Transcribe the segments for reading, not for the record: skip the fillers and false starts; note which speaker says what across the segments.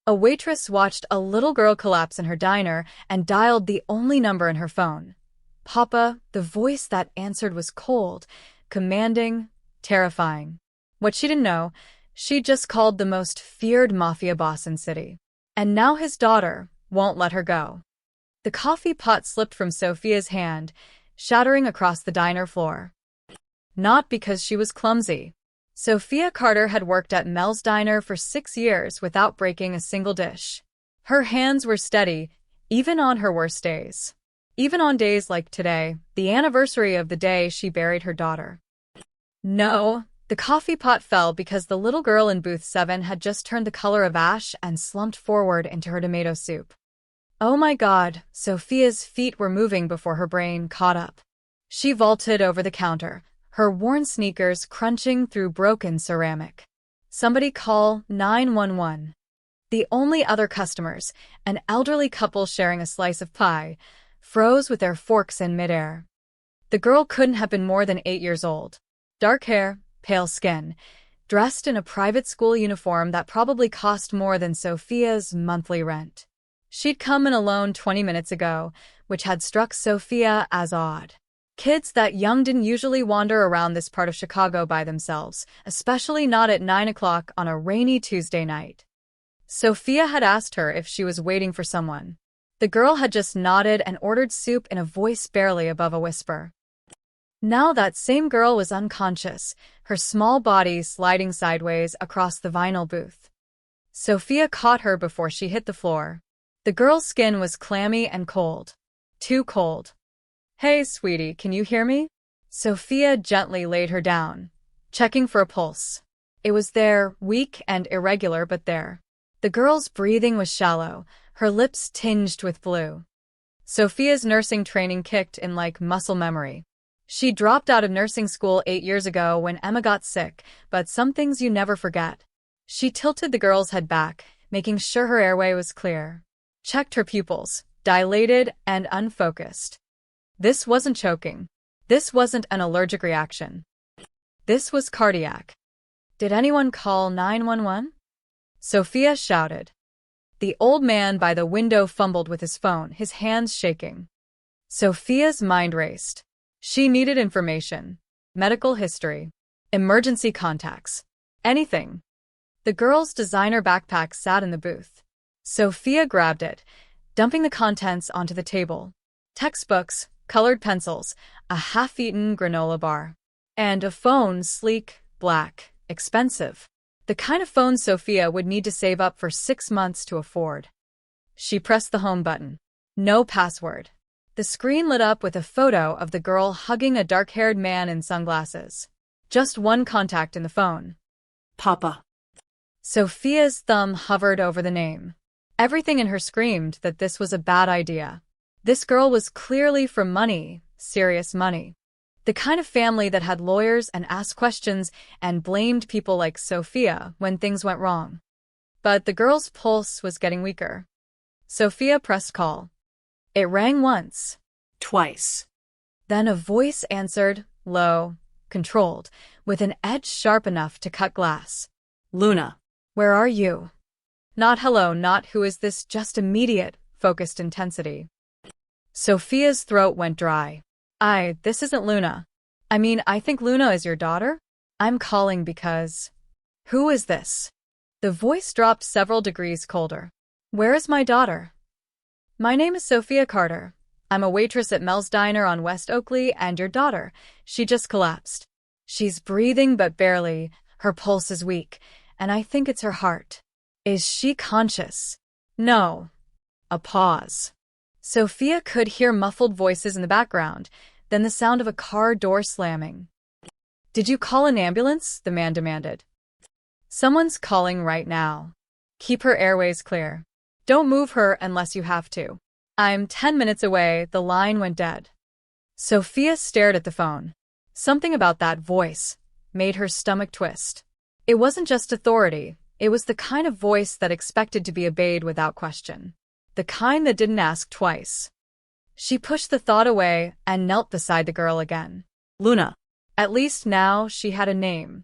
Speaker 1: A waitress watched a little girl collapse in her diner and dialed the only number in her phone. Papa, the voice that answered was cold, commanding, terrifying. What she didn't know, she'd just called the most feared mafia boss in city. And now his daughter won't let her go. The coffee pot slipped from Sophia's hand, shattering across the diner floor. Not because she was clumsy. Sophia Carter had worked at Mel's Diner for 6 years without breaking a single dish. Her hands were steady, even on her worst days. Even on days like today, the anniversary of the day she buried her daughter. No, the coffee pot fell because the little girl in booth 7 had just turned the color of ash and slumped forward into her tomato soup. Oh my God, Sophia's feet were moving before her brain caught up. She vaulted over the counter, her worn sneakers crunching through broken ceramic. Somebody call 911. The only other customers, an elderly couple sharing a slice of pie, froze with their forks in midair. The girl couldn't have been more than 8 years old. Dark hair, pale skin, dressed in a private school uniform that probably cost more than Sophia's monthly rent. She'd come in alone 20 minutes ago, which had struck Sophia as odd. Kids that young didn't usually wander around this part of Chicago by themselves, especially not at 9 o'clock on a rainy Tuesday night. Sophia had asked her if she was waiting for someone. The girl had just nodded and ordered soup in a voice barely above a whisper. Now that same girl was unconscious, her small body sliding sideways across the vinyl booth. Sophia caught her before she hit the floor. The girl's skin was clammy and cold. Too cold. Hey, sweetie, can you hear me? Sophia gently laid her down, checking for a pulse. It was there, weak and irregular, but there. The girl's breathing was shallow, her lips tinged with blue. Sophia's nursing training kicked in like muscle memory. She dropped out of nursing school 8 years ago when Emma got sick, but some things you never forget. She tilted the girl's head back, making sure her airway was clear. Checked her pupils, dilated and unfocused. This wasn't choking. This wasn't an allergic reaction. This was cardiac. Did anyone call 911? Sophia shouted. The old man by the window fumbled with his phone, his hands shaking. Sophia's mind raced. She needed information. Medical history. Emergency contacts. Anything. The girl's designer backpack sat in the booth. Sophia grabbed it, dumping the contents onto the table. Textbooks, colored pencils, a half-eaten granola bar. And a phone, sleek, black, expensive. The kind of phone Sophia would need to save up for 6 months to afford. She pressed the home button. No password. The screen lit up with a photo of the girl hugging a dark-haired man in sunglasses. Just one contact in the phone.
Speaker 2: Papa.
Speaker 1: Sophia's thumb hovered over the name. Everything in her screamed that this was a bad idea. This girl was clearly from money, serious money. The kind of family that had lawyers and asked questions and blamed people like Sophia when things went wrong. But the girl's pulse was getting weaker. Sophia pressed call. It rang once.
Speaker 2: Twice.
Speaker 1: Then a voice answered, low, controlled, with an edge sharp enough to cut glass.
Speaker 2: Luna.
Speaker 1: Where are you? Not hello, not who is this, just immediate, focused intensity. Sophia's throat went dry. This isn't Luna. I think Luna is your daughter? I'm calling because... Who is this? The voice dropped several degrees colder. Where is my daughter? My name is Sophia Carter. I'm a waitress at Mel's Diner on West Oakley, and your daughter, she just collapsed. She's breathing but barely, her pulse is weak, and I think it's her heart. Is she conscious? No. A pause. Sophia could hear muffled voices in the background, then the sound of a car door slamming. Did you call an ambulance? The man demanded. Someone's calling right now. Keep her airways clear. Don't move her unless you have to. I'm 10 minutes away. The line went dead. Sophia stared at the phone. Something about that voice made her stomach twist. It wasn't just authority. It was the kind of voice that expected to be obeyed without question. The kind that didn't ask twice. She pushed the thought away and knelt beside the girl again.
Speaker 2: Luna.
Speaker 1: At least now she had a name.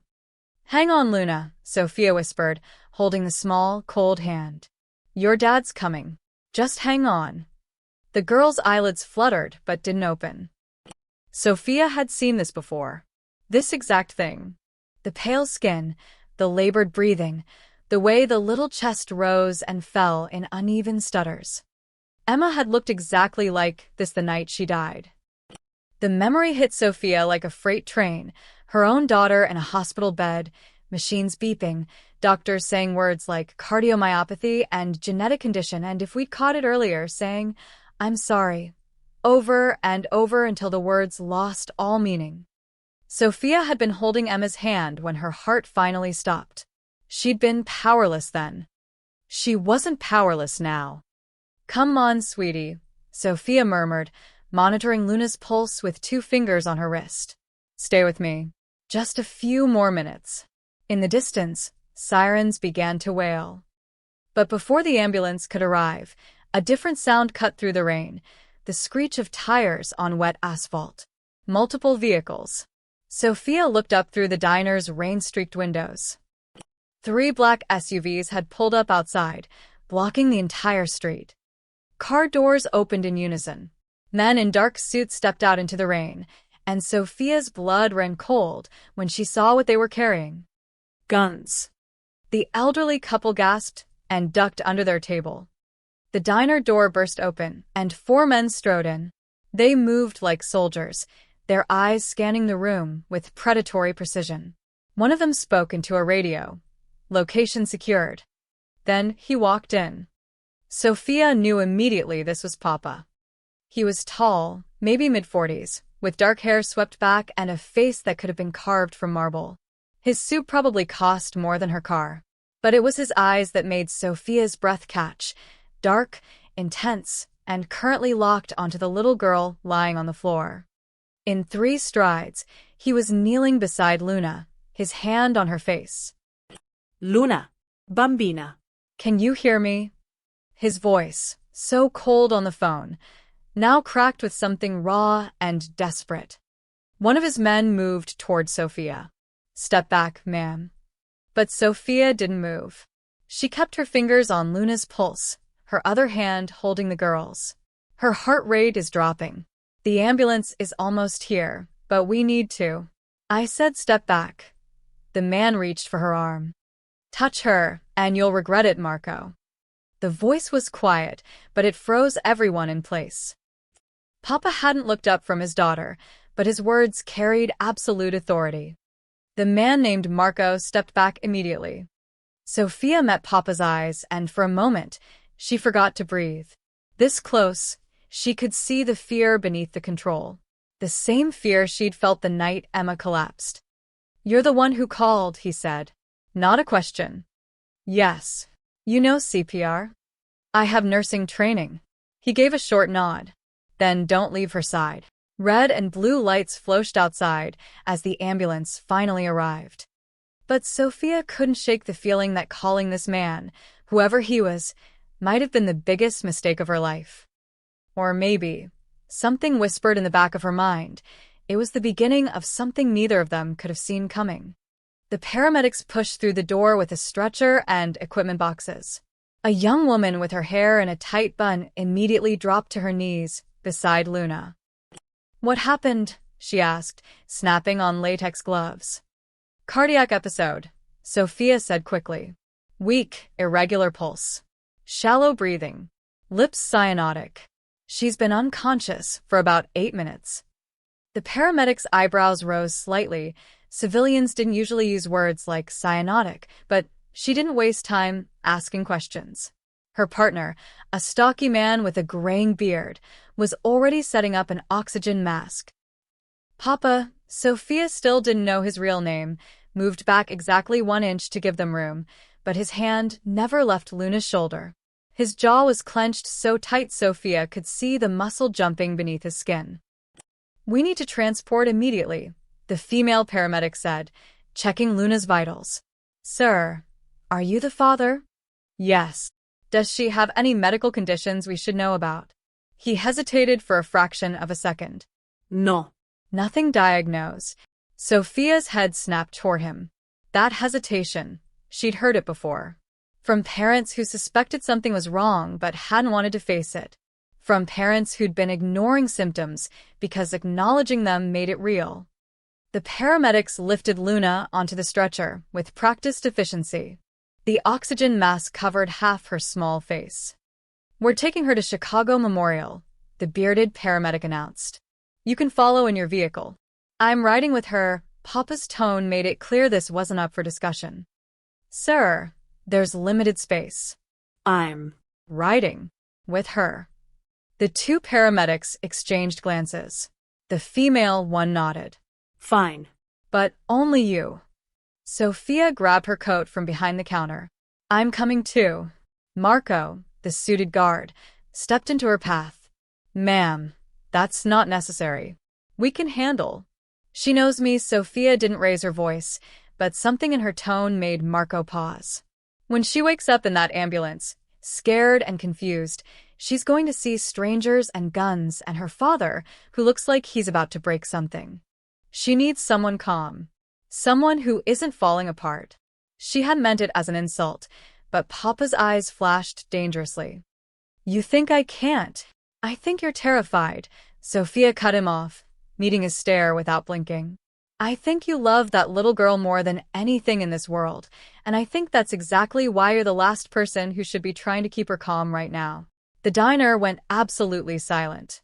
Speaker 1: Hang on, Luna, Sophia whispered, holding the small, cold hand. Your dad's coming. Just hang on. The girl's eyelids fluttered but didn't open. Sophia had seen this before. This exact thing. The pale skin, the labored breathing, the way the little chest rose and fell in uneven stutters. Emma had looked exactly like this the night she died. The memory hit Sophia like a freight train, her own daughter in a hospital bed, machines beeping, doctors saying words like cardiomyopathy and genetic condition, and if we'd caught it earlier, saying, "I'm sorry," over and over until the words lost all meaning. Sophia had been holding Emma's hand when her heart finally stopped. She'd been powerless then. She wasn't powerless now. "Come on, sweetie," Sophia murmured, monitoring Luna's pulse with 2 fingers on her wrist. "Stay with me. Just a few more minutes." In the distance, sirens began to wail. But before the ambulance could arrive, a different sound cut through the rain, the screech of tires on wet asphalt. Multiple vehicles. Sophia looked up through the diner's rain-streaked windows. 3 black SUVs had pulled up outside, blocking the entire street. Car doors opened in unison. Men in dark suits stepped out into the rain, and Sophia's blood ran cold when she saw what they were carrying. Guns. The elderly couple gasped and ducked under their table. The diner door burst open, and 4 men strode in. They moved like soldiers, their eyes scanning the room with predatory precision. One of them spoke into a radio. Location secured. Then he walked in. Sophia knew immediately this was Papa. He was tall, maybe mid-40s, with dark hair swept back and a face that could have been carved from marble. His suit probably cost more than her car. But it was his eyes that made Sophia's breath catch, dark, intense, and currently locked onto the little girl lying on the floor. In 3 strides, he was kneeling beside Luna, his hand on her face.
Speaker 2: Luna, bambina.
Speaker 1: "Can you hear me?" His voice, so cold on the phone, now cracked with something raw and desperate. One of his men moved toward Sophia. "Step back, ma'am." But Sophia didn't move. She kept her fingers on Luna's pulse, her other hand holding the girl's. "Her heart rate is dropping. The ambulance is almost here, but we need to." I said step back. The man reached for her arm. "Touch her, and you'll regret it, Marco." The voice was quiet, but it froze everyone in place. Papa hadn't looked up from his daughter, but his words carried absolute authority. The man named Marco stepped back immediately. Sophia met Papa's eyes, and for a moment, she forgot to breathe. This close, she could see the fear beneath the control. The same fear she'd felt the night Emma collapsed. "You're the one who called," he said. "Not a question." "Yes. You know CPR?" "I have nursing training." He gave a short nod. "Then don't leave her side." Red and blue lights flashed outside as the ambulance finally arrived. But Sophia couldn't shake the feeling that calling this man, whoever he was, might have been the biggest mistake of her life. Or maybe, something whispered in the back of her mind, it was the beginning of something neither of them could have seen coming. The paramedics pushed through the door with a stretcher and equipment boxes. A young woman with her hair in a tight bun immediately dropped to her knees beside Luna. "What happened?" she asked, snapping on latex gloves. "Cardiac episode," Sophia said quickly. "Weak, irregular pulse. Shallow breathing. Lips cyanotic. She's been unconscious for about 8 minutes." The paramedic's eyebrows rose slightly. Civilians didn't usually use words like cyanotic, but she didn't waste time asking questions. Her partner, a stocky man with a graying beard, was already setting up an oxygen mask. Papa, Sophia still didn't know his real name, moved back exactly 1 inch to give them room, but his hand never left Luna's shoulder. His jaw was clenched so tight Sophia could see the muscle jumping beneath his skin. "We need to transport immediately," the female paramedic said, checking Luna's vitals. "Sir, are you the father?" "Yes." "Does she have any medical conditions we should know about?" He hesitated for a fraction of a second.
Speaker 2: No.
Speaker 1: "Nothing diagnosed." Sophia's head snapped toward him. That hesitation, she'd heard it before. From parents who suspected something was wrong but hadn't wanted to face it. From parents who'd been ignoring symptoms because acknowledging them made it real. The paramedics lifted Luna onto the stretcher with practiced efficiency. The oxygen mask covered half her small face. "We're taking her to Chicago Memorial," the bearded paramedic announced. "You can follow in your vehicle." "I'm riding with her." Papa's tone made it clear this wasn't up for discussion. "Sir, there's limited space."
Speaker 2: I'm
Speaker 1: "Riding with her." The two paramedics exchanged glances. The female one nodded.
Speaker 2: fine.
Speaker 1: "But only you." Sophia grabbed her coat from behind the counter. "I'm coming too." Marco, the suited guard, stepped into her path. "Ma'am, that's not necessary. We can handle." "She knows me." Sophia didn't raise her voice, but something in her tone made Marco pause. "When she wakes up in that ambulance, scared and confused, she's going to see strangers and guns and her father, who looks like he's about to break something. She needs someone calm. Someone who isn't falling apart." She had meant it as an insult, but Papa's eyes flashed dangerously. "You think I can't? I think you're terrified." Sophia cut him off, meeting his stare without blinking. "I think you love that little girl more than anything in this world, and I think that's exactly why you're the last person who should be trying to keep her calm right now." The diner went absolutely silent.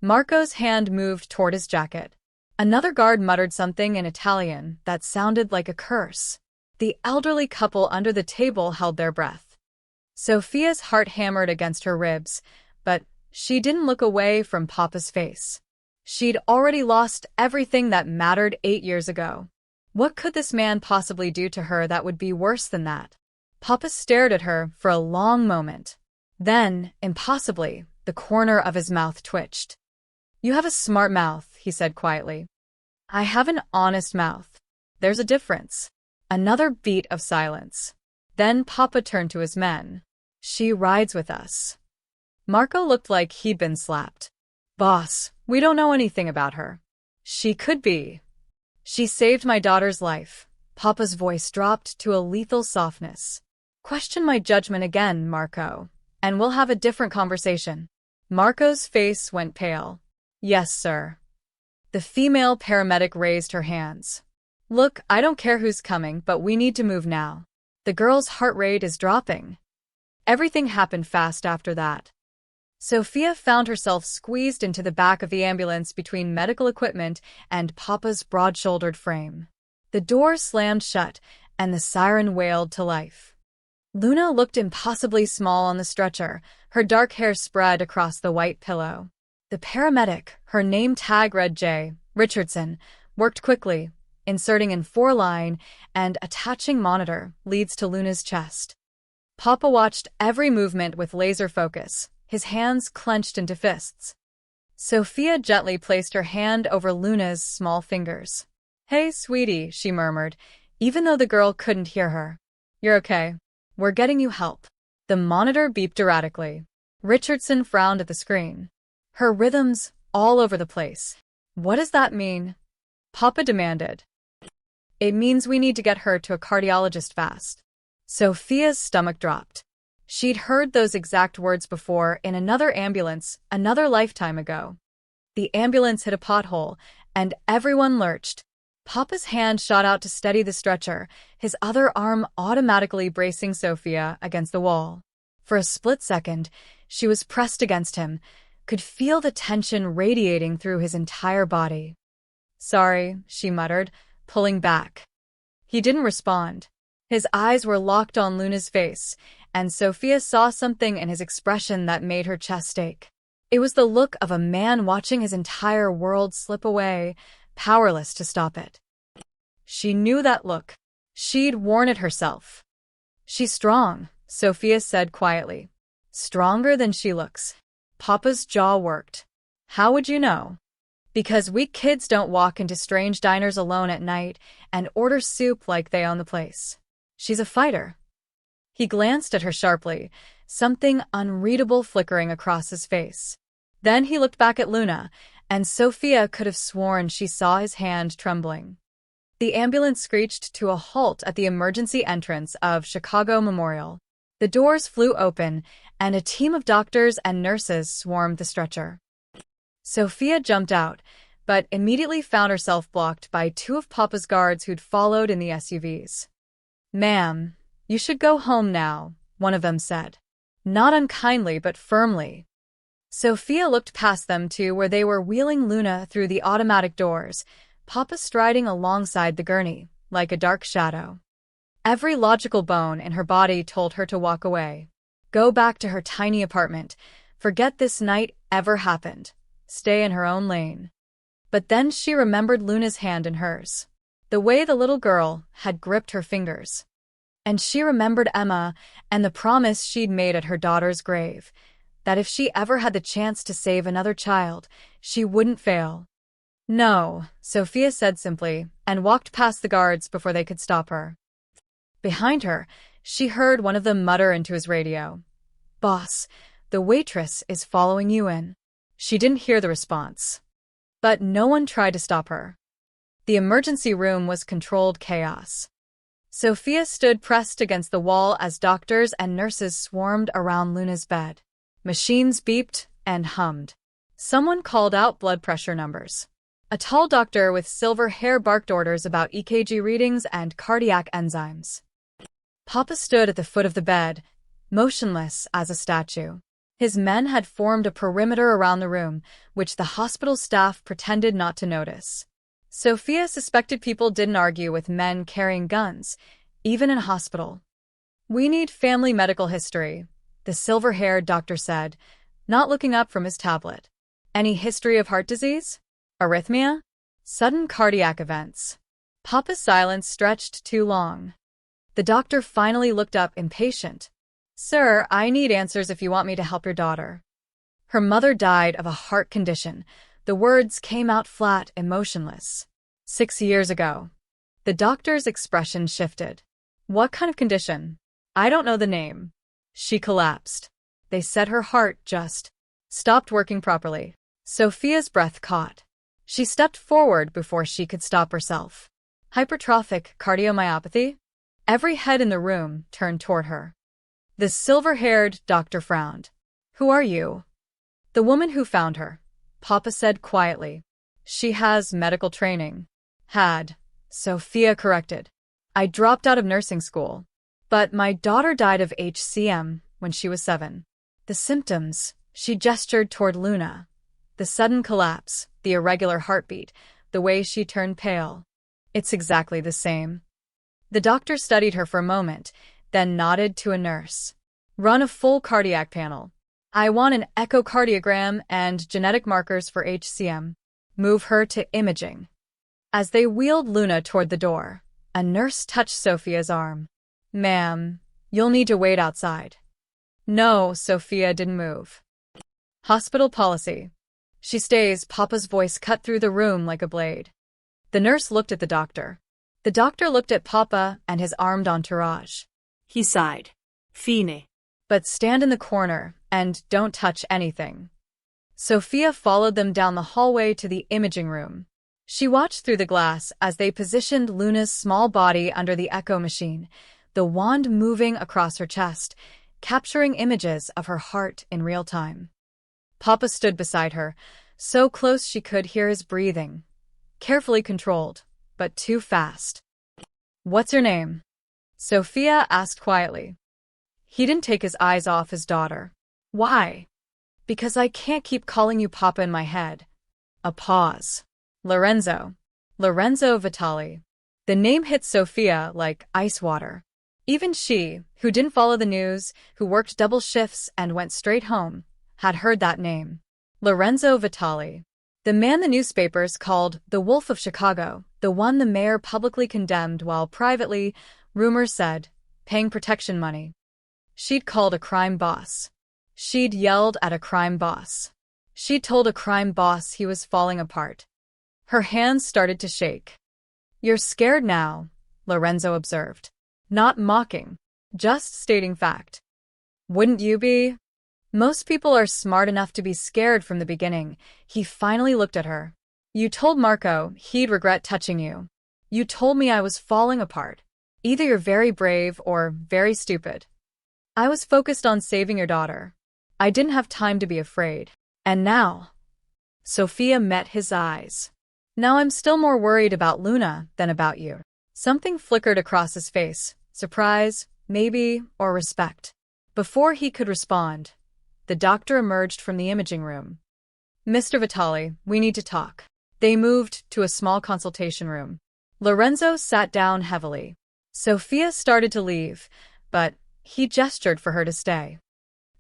Speaker 1: Marco's hand moved toward his jacket. Another guard muttered something in Italian that sounded like a curse. The elderly couple under the table held their breath. Sophia's heart hammered against her ribs, but she didn't look away from Papa's face. She'd already lost everything that mattered 8 years ago. What could this man possibly do to her that would be worse than that? Papa stared at her for a long moment. Then, impossibly, the corner of his mouth twitched. "You have a smart mouth," he said quietly. "I have an honest mouth. There's a difference." Another beat of silence. Then Papa turned to his men. "She rides with us." Marco looked like he'd been slapped. "Boss, we don't know anything about her." "She could be. She saved my daughter's life." Papa's voice dropped to a lethal softness. "Question my judgment again, Marco, and we'll have a different conversation." Marco's face went pale. "Yes, sir." The female paramedic raised her hands. "Look, I don't care who's coming, but we need to move now. The girl's heart rate is dropping." Everything happened fast after that. Sophia found herself squeezed into the back of the ambulance between medical equipment and Papa's broad-shouldered frame. The door slammed shut, and the siren wailed to life. Luna looked impossibly small on the stretcher, her dark hair spread across the white pillow. The paramedic, her name tag read J. Richardson, worked quickly, inserting in 4-line and attaching monitor leads to Luna's chest. Papa watched every movement with laser focus, his hands clenched into fists. Sophia gently placed her hand over Luna's small fingers. "Hey, sweetie," she murmured, even though the girl couldn't hear her. "You're okay. We're getting you help." The monitor beeped erratically. Richardson frowned at the screen. "Her rhythms all over the place." "What does that mean?" Papa demanded. "It means we need to get her to a cardiologist fast." Sophia's stomach dropped. She'd heard those exact words before in another ambulance, another lifetime ago. The ambulance hit a pothole, and everyone lurched. Papa's hand shot out to steady the stretcher, his other arm automatically bracing Sophia against the wall. For a split second, she was pressed against him, could feel the tension radiating through his entire body. "Sorry," she muttered, pulling back. He didn't respond. His eyes were locked on Luna's face, and Sophia saw something in his expression that made her chest ache. It was the look of a man watching his entire world slip away, powerless to stop it. She knew that look. She'd worn it herself. "She's strong," Sophia said quietly. "Stronger than she looks." Papa's jaw worked. "How would you know?" "Because we kids don't walk into strange diners alone at night and order soup like they own the place. She's a fighter." He glanced at her sharply, something unreadable flickering across his face. Then he looked back at Luna, and Sophia could have sworn she saw his hand trembling. The ambulance screeched to a halt at the emergency entrance of Chicago Memorial. The doors flew open, and a team of doctors and nurses swarmed the stretcher. Sophia jumped out, but immediately found herself blocked by two of Papa's guards who'd followed in the SUVs. "Ma'am, you should go home now," one of them said. Not unkindly, but firmly. Sophia looked past them to where they were wheeling Luna through the automatic doors, Papa striding alongside the gurney, like a dark shadow. Every logical bone in her body told her to walk away. Go back to her tiny apartment. Forget this night ever happened. Stay in her own lane. But then she remembered Luna's hand in hers. The way the little girl had gripped her fingers. And she remembered Emma and the promise she'd made at her daughter's grave, that if she ever had the chance to save another child, she wouldn't fail. "No," Sophia said simply, and walked past the guards before they could stop her. Behind her, she heard one of them mutter into his radio, "Boss, the waitress is following you in." She didn't hear the response. But no one tried to stop her. The emergency room was controlled chaos. Sophia stood pressed against the wall as doctors and nurses swarmed around Luna's bed. Machines beeped and hummed. Someone called out blood pressure numbers. A tall doctor with silver hair barked orders about EKG readings and cardiac enzymes. Papa stood at the foot of the bed, motionless as a statue. His men had formed a perimeter around the room, which the hospital staff pretended not to notice. Sophia suspected people didn't argue with men carrying guns, even in a hospital. "We need family medical history," the silver-haired doctor said, not looking up from his tablet. "Any history of heart disease? Arrhythmia? Sudden cardiac events?" Papa's silence stretched too long. The doctor finally looked up, impatient. "Sir, I need answers if you want me to help your daughter." "Her mother died of a heart condition." The words came out flat, emotionless. 6 years ago. The doctor's expression shifted. "What kind of condition?" "I don't know the name." She collapsed. They said her heart just stopped working properly. Sophia's breath caught. She stepped forward before she could stop herself. "Hypertrophic cardiomyopathy?" Every head in the room turned toward her. The silver-haired doctor frowned. "Who are you?" "The woman who found her," Papa said quietly. "She has medical training." "Had," Sophia corrected. "I dropped out of nursing school. But my daughter died of HCM when she was 7. The symptoms," she gestured toward Luna. The sudden collapse, the irregular heartbeat, the way she turned pale. "It's exactly the same." The doctor studied her for a moment, then nodded to a nurse. "Run a full cardiac panel. I want an echocardiogram and genetic markers for HCM. Move her to imaging." As they wheeled Luna toward the door, a nurse touched Sophia's arm. "Ma'am, you'll need to wait outside." "No," Sophia didn't move. "Hospital policy. She stays." Papa's voice cut through the room like a blade. The nurse looked at the doctor. The doctor looked at Papa and his armed entourage.
Speaker 2: He sighed. "Fine."
Speaker 1: "But stand in the corner and don't touch anything." Sophia followed them down the hallway to the imaging room. She watched through the glass as they positioned Luna's small body under the echo machine, the wand moving across her chest, capturing images of her heart in real time. Papa stood beside her, so close she could hear his breathing. Carefully controlled, but too fast. "What's your name?" Sophia asked quietly. He didn't take his eyes off his daughter. "Why?" "Because I can't keep calling you Papa in my head." A pause. "Lorenzo. Lorenzo Vitali." The name hit Sophia like ice water. Even she, who didn't follow the news, who worked double shifts and went straight home, had heard that name. Lorenzo Vitali. The man the newspapers called the Wolf of Chicago, the one the mayor publicly condemned while privately, rumors said, paying protection money. She'd called a crime boss. She'd yelled at a crime boss. She'd told a crime boss he was falling apart. Her hands started to shake. "You're scared now," Lorenzo observed. Not mocking, just stating fact. "Wouldn't you be?" "Most people are smart enough to be scared from the beginning." He finally looked at her. "You told Marco he'd regret touching you. You told me I was falling apart. Either you're very brave or very stupid. I was focused on saving your daughter. I didn't have time to be afraid. And now, Sophia met his eyes. Now I'm still more worried about Luna than about you. Something flickered across his face. Surprise, maybe, or respect. Before he could respond, the doctor emerged from the imaging room. Mr. Vitali, we need to talk. They moved to a small consultation room. Lorenzo sat down heavily. Sophia started to leave, but he gestured for her to stay.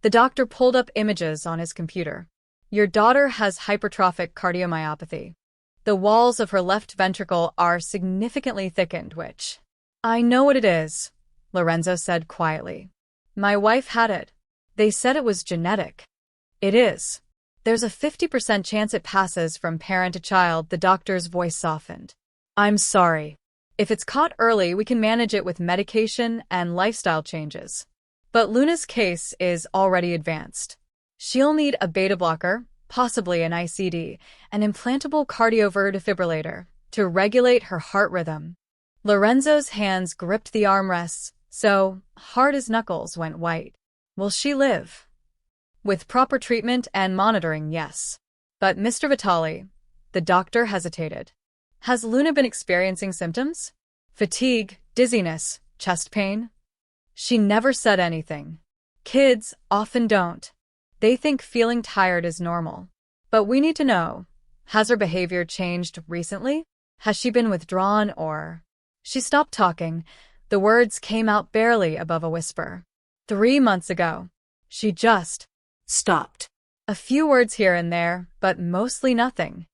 Speaker 1: The doctor pulled up images on his computer. Your daughter has hypertrophic cardiomyopathy. The walls of her left ventricle are significantly thickened, which... I know what it is, Lorenzo said quietly. My wife had it. They said it was genetic. It is. There's a 50% chance it passes from parent to child, the doctor's voice softened. I'm sorry. If it's caught early, we can manage it with medication and lifestyle changes. But Luna's case is already advanced. She'll need a beta blocker, possibly an ICD, an implantable cardiovertifibrillator, to regulate her heart rhythm. Lorenzo's hands gripped the armrests, so hard his knuckles went white. Will she live? With proper treatment and monitoring, yes. But Mr. Vitali, the doctor hesitated. Has Luna been experiencing symptoms? Fatigue, dizziness, chest pain? She never said anything. Kids often don't. They think feeling tired is normal. But we need to know, has her behavior changed recently? Has she been withdrawn or... She stopped talking. The words came out barely above a whisper. 3 months ago. She just...
Speaker 2: stopped.
Speaker 1: A few words here and there, but mostly nothing.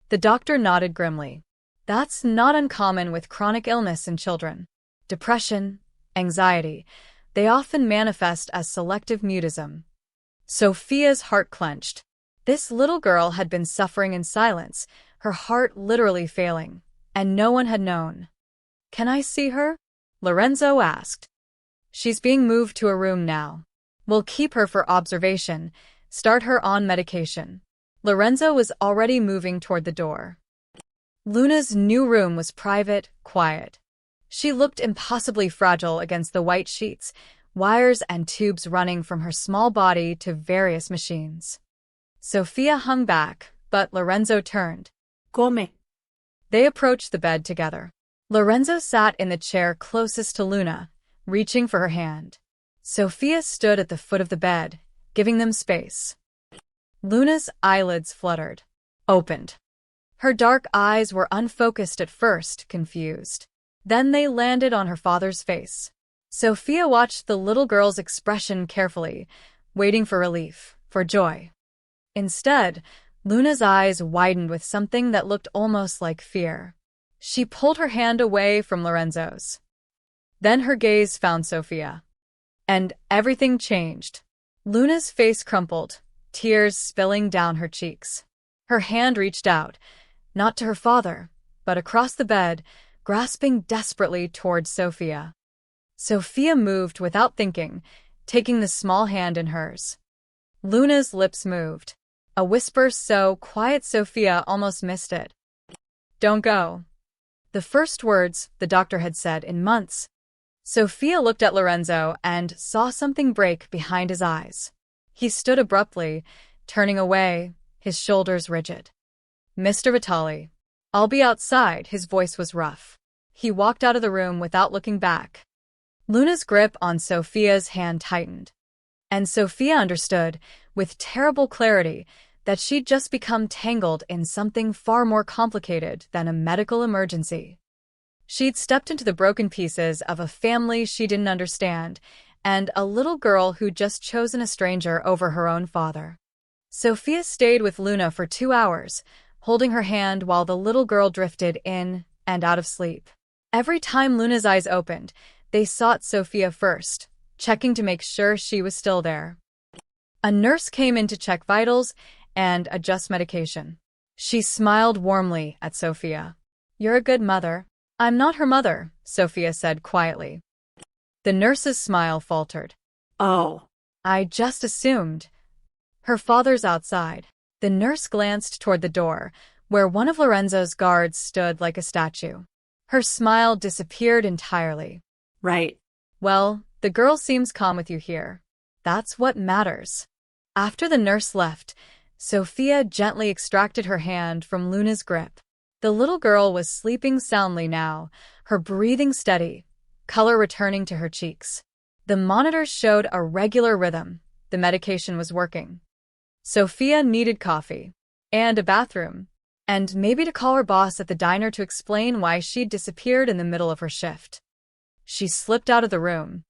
Speaker 1: The doctor nodded grimly. That's not uncommon with chronic illness in children. Depression, anxiety, they often manifest as selective mutism. Sophia's heart clenched. This little girl had been suffering in silence, her heart literally failing, and no one had known. Can I see her? Lorenzo asked. She's being moved to a room now. We'll keep her for observation, start her on medication. Lorenzo was already moving toward the door. Luna's new room was private, quiet. She looked impossibly fragile against the white sheets, wires and tubes running from her small body to various machines. Sophia hung back, but Lorenzo turned.
Speaker 2: Come.
Speaker 1: They approached the bed together. Lorenzo sat in the chair closest to Luna, reaching for her hand. Sophia stood at the foot of the bed, giving them space. Luna's eyelids fluttered, opened. Her dark eyes were unfocused at first, confused. Then they landed on her father's face. Sophia watched the little girl's expression carefully, waiting for relief, for joy. Instead, Luna's eyes widened with something that looked almost like fear. She pulled her hand away from Lorenzo's. Then her gaze found Sophia. And everything changed. Luna's face crumpled, tears spilling down her cheeks. Her hand reached out, not to her father, but across the bed, grasping desperately towards Sophia. Sophia moved without thinking, taking the small hand in hers. Luna's lips moved. A whisper so quiet Sophia almost missed it. Don't go. The first words the doctor had said in months. Sophia looked at Lorenzo and saw something break behind his eyes. He stood abruptly, turning away, his shoulders rigid. Mr. Vitali, I'll be outside, his voice was rough. He walked out of the room without looking back. Luna's grip on Sophia's hand tightened. And Sophia understood, with terrible clarity, that she'd just become tangled in something far more complicated than a medical emergency. She'd stepped into the broken pieces of a family she didn't understand, and a little girl who'd just chosen a stranger over her own father. Sophia stayed with Luna for 2 hours, holding her hand while the little girl drifted in and out of sleep. Every time Luna's eyes opened, they sought Sophia first, checking to make sure she was still there. A nurse came in to check vitals and adjust medication. She smiled warmly at Sophia. You're a good mother. I'm not her mother, Sophia said quietly. The nurse's smile faltered.
Speaker 2: Oh.
Speaker 1: I just assumed. Her father's outside. The nurse glanced toward the door, where one of Lorenzo's guards stood like a statue. Her smile disappeared entirely.
Speaker 2: Right.
Speaker 1: Well, the girl seems calm with you here. That's what matters. After the nurse left, Sophia gently extracted her hand from Luna's grip. The little girl was sleeping soundly now, her breathing steady, color returning to her cheeks. The monitors showed a regular rhythm. The medication was working. Sophia needed coffee. And a bathroom. And maybe to call her boss at the diner to explain why she'd disappeared in the middle of her shift. She slipped out of the room.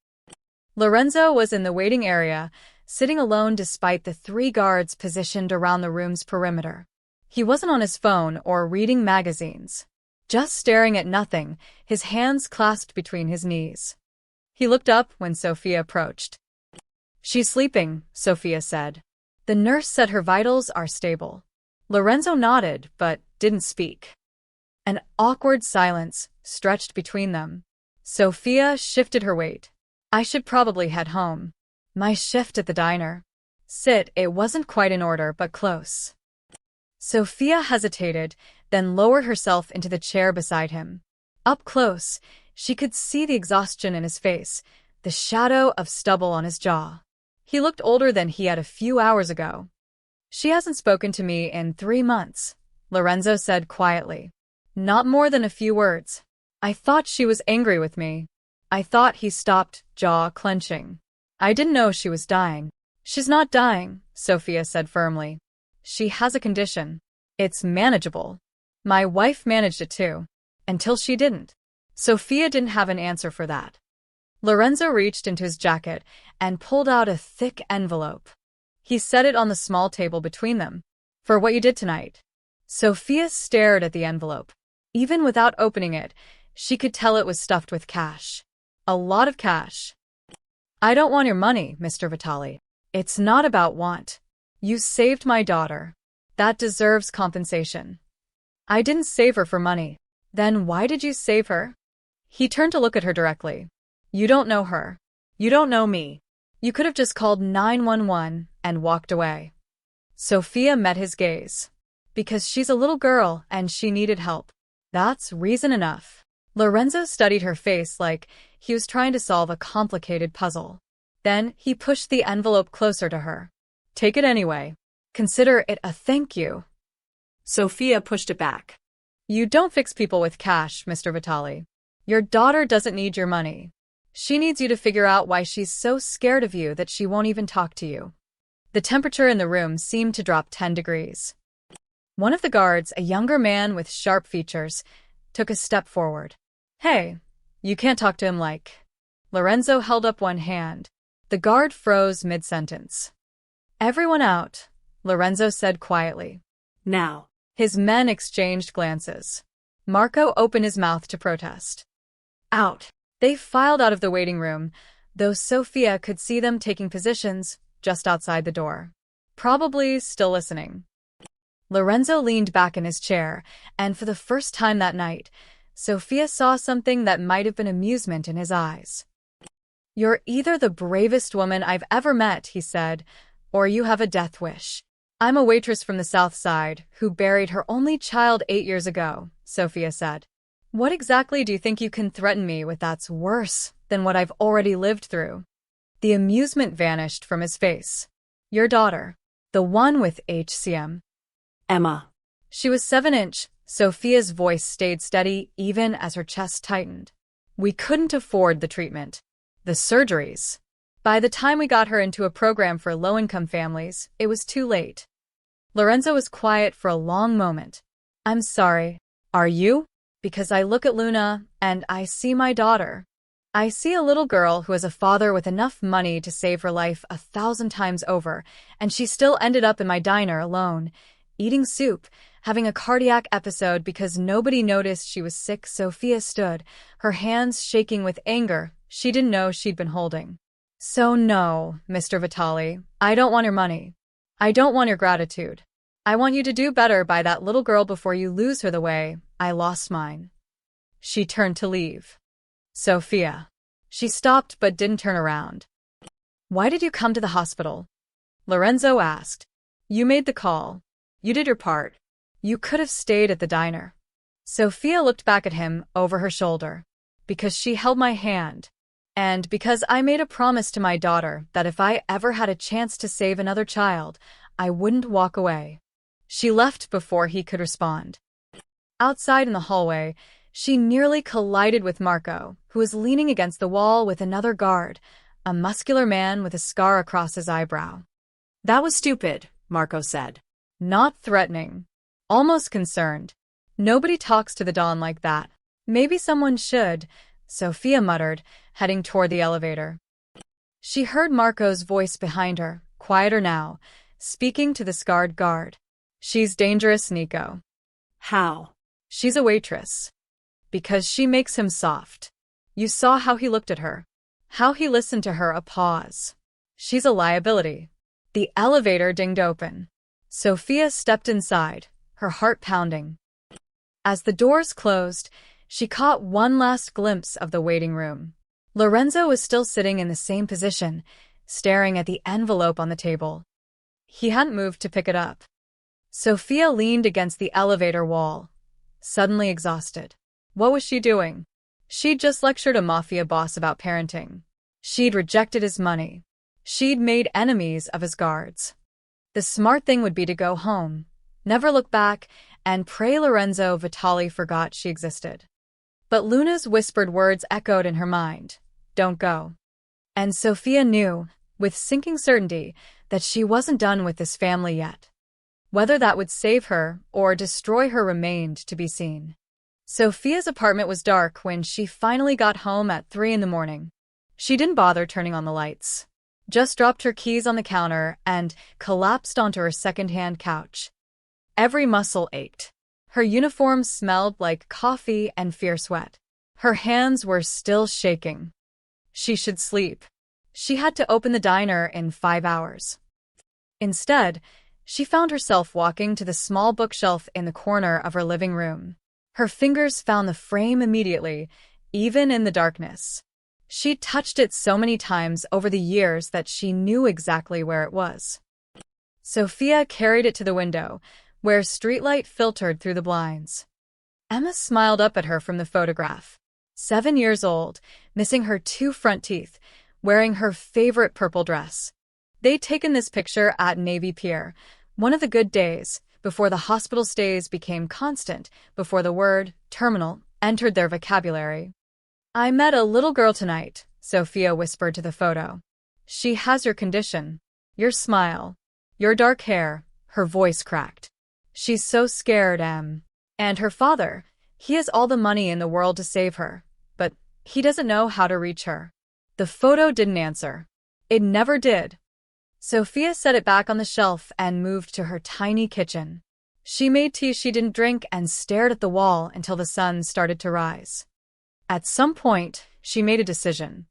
Speaker 1: Lorenzo was in the waiting area, sitting alone despite the 3 guards positioned around the room's perimeter. He wasn't on his phone or reading magazines. Just staring at nothing, his hands clasped between his knees. He looked up when Sophia approached. "She's sleeping," Sophia said. "The nurse said her vitals are stable." Lorenzo nodded, but didn't speak. An awkward silence stretched between them. Sophia shifted her weight. "I should probably head home. My shift at the diner." Sit, it wasn't quite in order, but close. Sophia hesitated, then lowered herself into the chair beside him. Up close, she could see the exhaustion in his face, the shadow of stubble on his jaw. He looked older than he had a few hours ago. "She hasn't spoken to me in 3 months," Lorenzo said quietly. "Not more than a few words. I thought she was angry with me." I thought he stopped, jaw clenching. "I didn't know she was dying." "She's not dying," Sophia said firmly. "She has a condition. It's manageable. My wife managed it too. Until she didn't." Sophia didn't have an answer for that. Lorenzo reached into his jacket and pulled out a thick envelope. He set it on the small table between them. "For what you did tonight." Sophia stared at the envelope. Even without opening it, she could tell it was stuffed with cash. A lot of cash. "I don't want your money, Mr. Vitali. It's not about want. You saved my daughter. That deserves compensation." "I didn't save her for money." "Then why did you save her?" He turned to look at her directly. "You don't know her. You don't know me. You could have just called 911 and walked away." Sophia met his gaze. "Because she's a little girl and she needed help. That's reason enough." Lorenzo studied her face like he was trying to solve a complicated puzzle. Then he pushed the envelope closer to her. "Take it anyway. Consider it a thank you."
Speaker 2: Sophia pushed it back.
Speaker 1: "You don't fix people with cash, Mr. Vitali. Your daughter doesn't need your money. She needs you to figure out why she's so scared of you that she won't even talk to you." The temperature in the room seemed to drop 10 degrees. One of the guards, a younger man with sharp features, took a step forward. "Hey, you can't talk to him like..." Lorenzo held up one hand. The guard froze mid-sentence. "Everyone out," Lorenzo said quietly.
Speaker 2: "Now."
Speaker 1: His men exchanged glances. Marco opened his mouth to protest. "Out." They filed out of the waiting room, though Sophia could see them taking positions just outside the door. Probably still listening. Lorenzo leaned back in his chair, and for the first time that night, Sophia saw something that might have been amusement in his eyes. "You're either the bravest woman I've ever met," he said, "or you have a death wish." "I'm a waitress from the South Side who buried her only child 8 years ago," Sophia said. "What exactly do you think you can threaten me with that's worse than what I've already lived through?" The amusement vanished from his face. "Your daughter. The one with HCM."
Speaker 2: "Emma."
Speaker 1: "She was 7-inch. Sophia's voice stayed steady even as her chest tightened. "We couldn't afford the treatment. The surgeries. By the time we got her into a program for low-income families, it was too late." Lorenzo was quiet for a long moment. "I'm sorry. Are you?" "Because I look at Luna, and I see my daughter. I see a little girl who has a father with enough money to save her life 1,000 times over, and she still ended up in my diner alone, eating soup, having a cardiac episode because nobody noticed she was sick." Sophia stood, her hands shaking with anger she didn't know she'd been holding. "So no, Mr. Vitali, I don't want your money. I don't want your gratitude. I want you to do better by that little girl before you lose her the way I lost mine." She turned to leave. "Sophia." She stopped but didn't turn around. "Why did you come to the hospital?" Lorenzo asked. "You made the call. You did your part. You could have stayed at the diner." Sophia looked back at him over her shoulder. Because she held my hand. And because I made a promise to my daughter that if I ever had a chance to save another child, I wouldn't walk away. She left before he could respond. Outside in the hallway, she nearly collided with Marco, who was leaning against the wall with another guard, a muscular man with a scar across his eyebrow.
Speaker 2: That was stupid, Marco said.
Speaker 1: Not threatening. Almost concerned. Nobody talks to the Don like that. Maybe someone should, Sophia muttered, heading toward the elevator. She heard Marco's voice behind her, quieter now, speaking to the scarred guard. She's dangerous, Nico.
Speaker 2: How?
Speaker 1: She's a waitress. Because she makes him soft. You saw how he looked at her. How he listened to her. A pause. She's a liability. The elevator dinged open. Sophia stepped inside, her heart pounding. As the doors closed, she caught one last glimpse of the waiting room. Lorenzo was still sitting in the same position, staring at the envelope on the table. He hadn't moved to pick it up. Sophia leaned against the elevator wall, suddenly exhausted. What was she doing? She'd just lectured a Mafia boss about parenting. She'd rejected his money. She'd made enemies of his guards. The smart thing would be to go home, never look back, and pray Lorenzo Vitali forgot she existed. But Luna's whispered words echoed in her mind. Don't go. And Sophia knew, with sinking certainty, that she wasn't done with this family yet. Whether that would save her or destroy her remained to be seen. Sophia's apartment was dark when she finally got home at 3 in the morning. She didn't bother turning on the lights. Just dropped her keys on the counter and collapsed onto her second-hand couch. Every muscle ached. Her uniform smelled like coffee and fierce sweat. Her hands were still shaking. She should sleep. She had to open the diner in 5 hours. Instead, she found herself walking to the small bookshelf in the corner of her living room. Her fingers found the frame immediately, even in the darkness. She'd touched it so many times over the years that she knew exactly where it was. Sophia carried it to the window, where streetlight filtered through the blinds. Emma smiled up at her from the photograph. 7 years old, missing her 2 front teeth, wearing her favorite purple dress. They'd taken this picture at Navy Pier, one of the good days, before the hospital stays became constant, before the word terminal entered their vocabulary. I met a little girl tonight, Sophia whispered to the photo. She has your condition. Your smile. Your dark hair. Her voice cracked. She's so scared, Em. And her father, he has all the money in the world to save her, but he doesn't know how to reach her. The photo didn't answer. It never did. Sophia set it back on the shelf and moved to her tiny kitchen. She made tea she didn't drink and stared at the wall until the sun started to rise. At some point, she made a decision.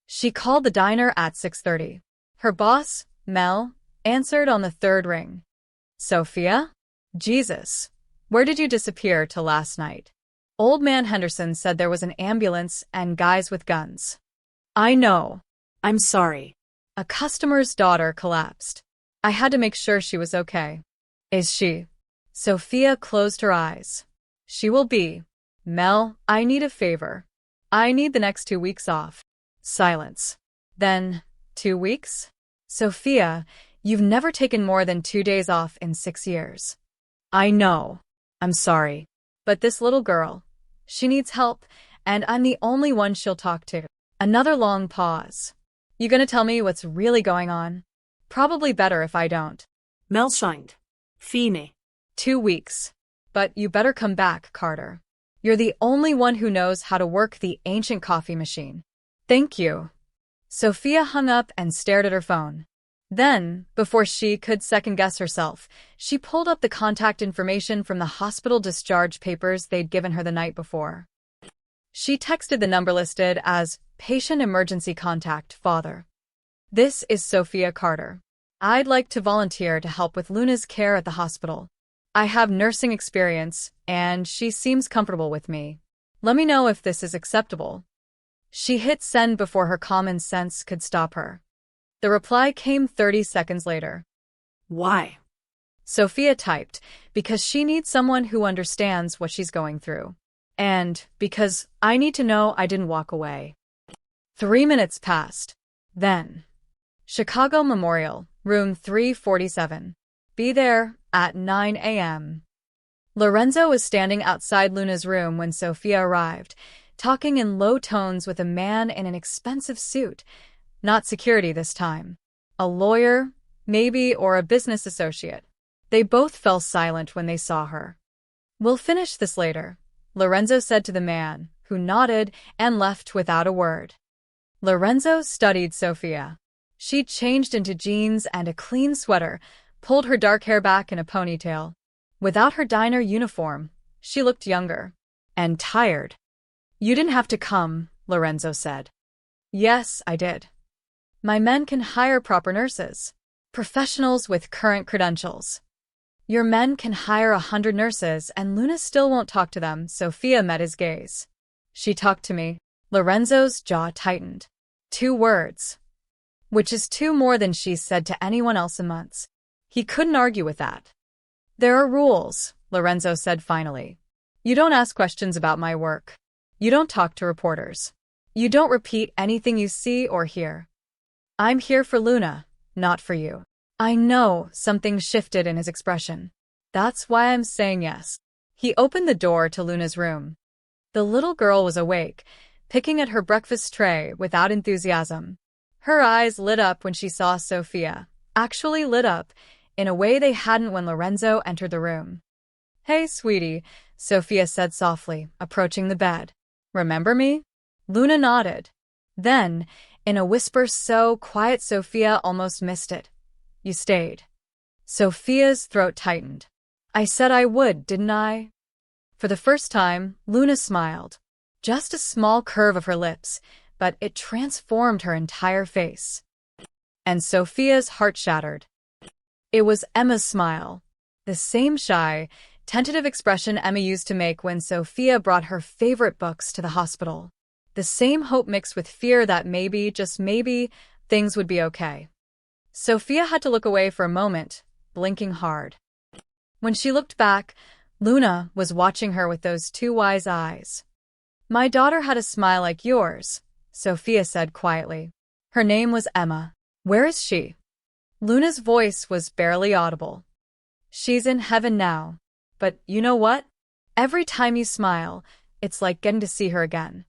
Speaker 1: She called the diner at 6:30. Her boss, Mel, answered on the 3rd ring. Sophia? Jesus. Where did you disappear till last night? Old man Henderson said there was an ambulance and guys with guns. I know.
Speaker 2: I'm sorry.
Speaker 1: A customer's daughter collapsed. I had to make sure she was okay. Is she? Sophia closed her eyes. She will be. Mel, I need a favor. I need the next 2 weeks off. Silence. Then, 2 weeks? Sophia, you've never taken more than 2 days off in 6 years. I know. I'm sorry. But this little girl, she needs help, and I'm the only one she'll talk to. Another long pause. You gonna tell me what's really going on? Probably better if I don't.
Speaker 2: Mel shined. Fine.
Speaker 1: 2 weeks. But you better come back, Carter. You're the only one who knows how to work the ancient coffee machine. Thank you. Sophia hung up and stared at her phone. Then, before she could second-guess herself, she pulled up the contact information from the hospital discharge papers they'd given her the night before. She texted the number listed as Patient Emergency Contact, Father. This is Sophia Carter. I'd like to volunteer to help with Luna's care at the hospital. I have nursing experience, and she seems comfortable with me. Let me know if this is acceptable. She hit send before her common sense could stop her. The reply came 30 seconds later.
Speaker 2: Why?
Speaker 1: Sophia typed, because she needs someone who understands what she's going through. And because I need to know I didn't walk away. 3 minutes passed. Then. Chicago Memorial, room 347. Be there at 9 a.m. Lorenzo was standing outside Luna's room when Sophia arrived, talking in low tones with a man in an expensive suit. Not security this time. A lawyer, maybe, or a business associate. They both fell silent when they saw her. We'll finish this later, Lorenzo said to the man, who nodded and left without a word. Lorenzo studied Sophia. She'd changed into jeans and a clean sweater, pulled her dark hair back in a ponytail. Without her diner uniform, she looked younger. And tired. You didn't have to come, Lorenzo said. Yes, I did. My men can hire proper nurses. Professionals with current credentials. Your men can hire 100 nurses and Luna still won't talk to them. Sophia met his gaze. She talked to me. Lorenzo's jaw tightened. 2 words. Which is 2 more than she's said to anyone else in months. He couldn't argue with that. There are rules, Lorenzo said finally. You don't ask questions about my work. You don't talk to reporters. You don't repeat anything you see or hear. I'm here for Luna, not for you. I know something shifted in his expression. That's why I'm saying yes. He opened the door to Luna's room. The little girl was awake, picking at her breakfast tray without enthusiasm. Her eyes lit up when she saw Sophia, actually lit up, in a way they hadn't when Lorenzo entered the room. Hey, sweetie, Sophia said softly, approaching the bed. Remember me? Luna nodded. Then, in a whisper so quiet Sophia almost missed it. You stayed. Sophia's throat tightened. I said I would, didn't I? For the first time, Luna smiled. Just a small curve of her lips, but it transformed her entire face. And Sophia's heart shattered. It was Emma's smile. The same shy, tentative expression Emma used to make when Sophia brought her favorite books to the hospital. The same hope mixed with fear that maybe, just maybe, things would be okay. Sophia had to look away for a moment, blinking hard. When she looked back, Luna was watching her with those 2 wise eyes. My daughter had a smile like yours, Sophia said quietly. Her name was Emma. Where is she? Luna's voice was barely audible. She's in heaven now. But you know what? Every time you smile, it's like getting to see her again.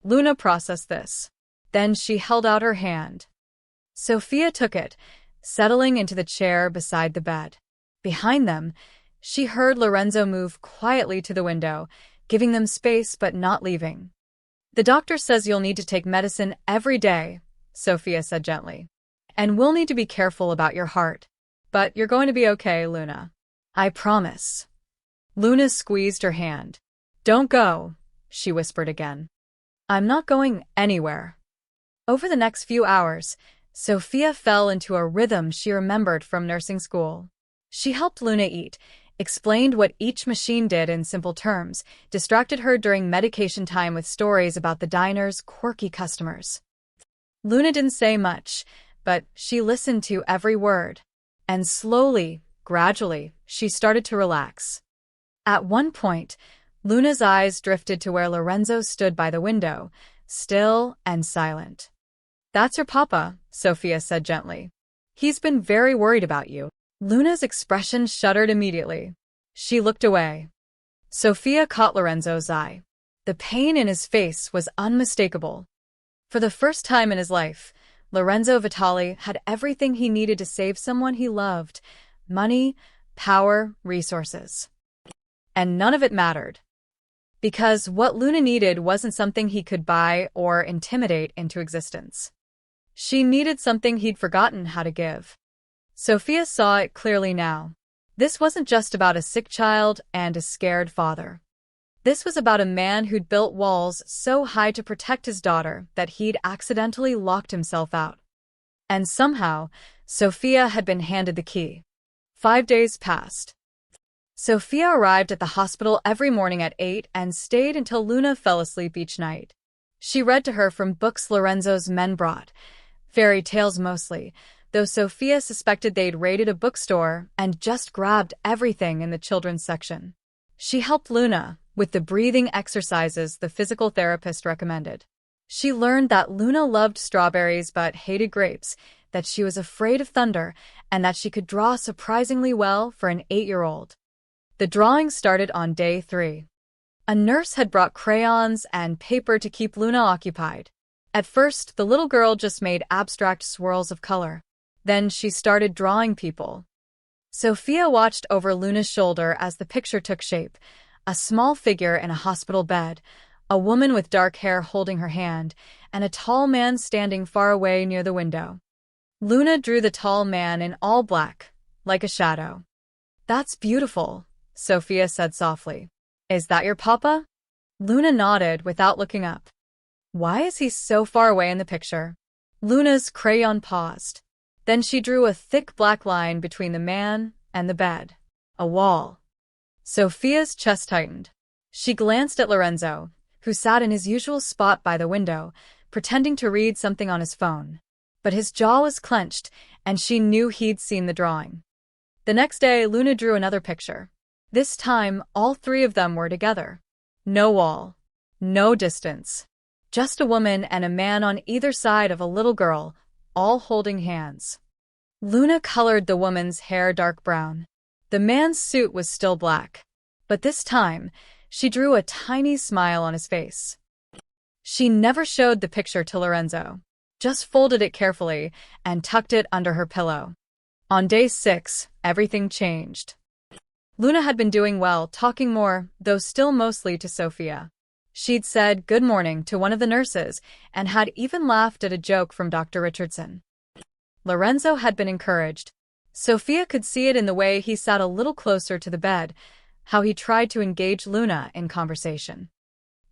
Speaker 1: Luna processed this. Then she held out her hand. Sophia took it, settling into the chair beside the bed. Behind them, she heard Lorenzo move quietly to the window, giving them space but not leaving. The doctor says you'll need to take medicine every day, Sophia said gently. And we'll need to be careful about your heart. But you're going to be okay, Luna. I promise. Luna squeezed her hand. Don't go, she whispered again. I'm not going anywhere. Over the next few hours, Sophia fell into a rhythm she remembered from nursing school. She helped Luna eat, explained what each machine did in simple terms, distracted her during medication time with stories about the diner's quirky customers. Luna didn't say much, but she listened to every word. And slowly, gradually, she started to relax. At one point, Luna's eyes drifted to where Lorenzo stood by the window, still and silent. That's your papa, Sophia said gently. He's been very worried about you. Luna's expression shuddered immediately. She looked away. Sophia caught Lorenzo's eye. The pain in his face was unmistakable. For the first time in his life, Lorenzo Vitali had everything he needed to save someone he loved: money, power, resources. And none of it mattered. Because what Luna needed wasn't something he could buy or intimidate into existence. She needed something he'd forgotten how to give. Sophia saw it clearly now. This wasn't just about a sick child and a scared father. This was about a man who'd built walls so high to protect his daughter that he'd accidentally locked himself out. And somehow, Sophia had been handed the key. 5 days passed. Sophia arrived at the hospital every morning at 8 and stayed until Luna fell asleep each night. She read to her from books Lorenzo's men brought, fairy tales mostly, though Sophia suspected they'd raided a bookstore and just grabbed everything in the children's section. She helped Luna with the breathing exercises the physical therapist recommended. She learned that Luna loved strawberries but hated grapes, that she was afraid of thunder, and that she could draw surprisingly well for an 8-year-old. The drawing started on day 3. A nurse had brought crayons and paper to keep Luna occupied. At first, the little girl just made abstract swirls of color. Then she started drawing people. Sophia watched over Luna's shoulder as the picture took shape. A small figure in a hospital bed, a woman with dark hair holding her hand, and a tall man standing far away near the window. Luna drew the tall man in all black, like a shadow. "That's beautiful," Sophia said softly. "Is that your papa?" Luna nodded without looking up. "Why is he so far away in the picture?" Luna's crayon paused. Then she drew a thick black line between the man and the bed. A wall. Sophia's chest tightened. She glanced at Lorenzo, who sat in his usual spot by the window, pretending to read something on his phone. But his jaw was clenched, and she knew he'd seen the drawing. The next day, Luna drew another picture. This time, all 3 of them were together. No wall. No distance. Just a woman and a man on either side of a little girl, all holding hands. Luna colored the woman's hair dark brown. The man's suit was still black. But this time, she drew a tiny smile on his face. She never showed the picture to Lorenzo, just folded it carefully and tucked it under her pillow. On day 6, everything changed. Luna had been doing well, talking more, though still mostly to Sophia. She'd said good morning to one of the nurses and had even laughed at a joke from Dr. Richardson. Lorenzo had been encouraged. Sophia could see it in the way he sat a little closer to the bed, how he tried to engage Luna in conversation.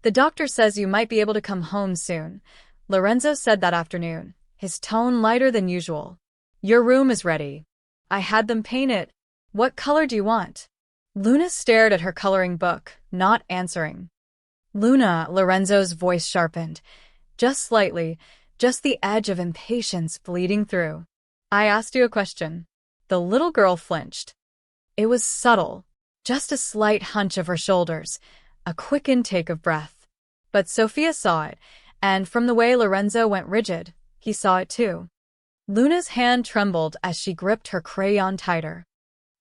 Speaker 1: "The doctor says you might be able to come home soon," Lorenzo said that afternoon, his tone lighter than usual. "Your room is ready. I had them paint it. What color do you want?" Luna stared at her coloring book, not answering. "Luna," Lorenzo's voice sharpened. Just slightly, just the edge of impatience bleeding through. "I asked you a question." The little girl flinched. It was subtle, just a slight hunch of her shoulders, a quick intake of breath. But Sophia saw it, and from the way Lorenzo went rigid, he saw it too. Luna's hand trembled as she gripped her crayon tighter.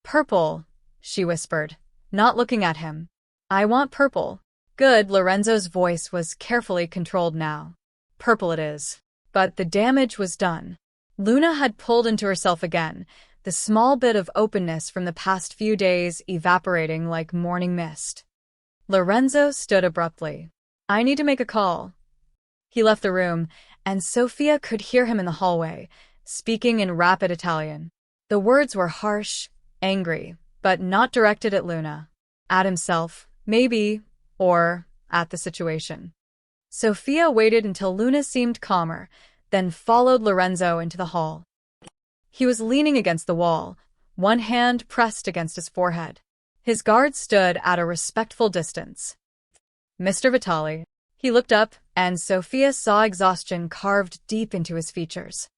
Speaker 1: "Purple," she whispered, not looking at him. "I want purple." "Good," Lorenzo's voice was carefully controlled now. "Purple it is." But the damage was done. Luna had pulled into herself again, the small bit of openness from the past few days evaporating like morning mist. Lorenzo stood abruptly. "I need to make a call." He left the room, and Sophia could hear him in the hallway, speaking in rapid Italian. The words were harsh, angry, but not directed at Luna. At himself, maybe, or at the situation. Sophia waited until Luna seemed calmer, then followed Lorenzo into the hall. He was leaning against the wall, one hand pressed against his forehead. His guard stood at a respectful distance. "Mr. Vitali." He looked up, and Sophia saw exhaustion carved deep into his features.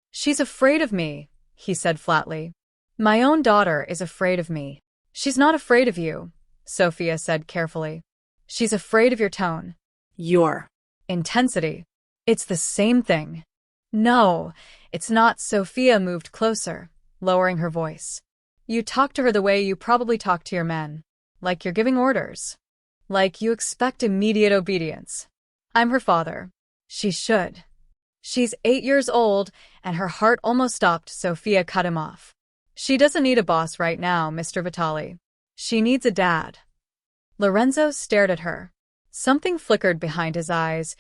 Speaker 1: "She's afraid of me," he said flatly. "My own daughter is afraid of me." "She's not afraid of you," Sophia said carefully. "She's afraid of your tone."
Speaker 2: Your
Speaker 1: intensity. It's the same thing." "No, it's not." Sophia moved closer, lowering her voice. "You talk to her the way you probably talk to your men. Like you're giving orders. Like you expect immediate obedience. I'm her father. She should." "She's 8 years old," and her heart almost stopped. Sophia cut him off. "She doesn't need a boss right now, Mr. Vitali. She needs a dad." Lorenzo stared at her. Something flickered behind his eyes.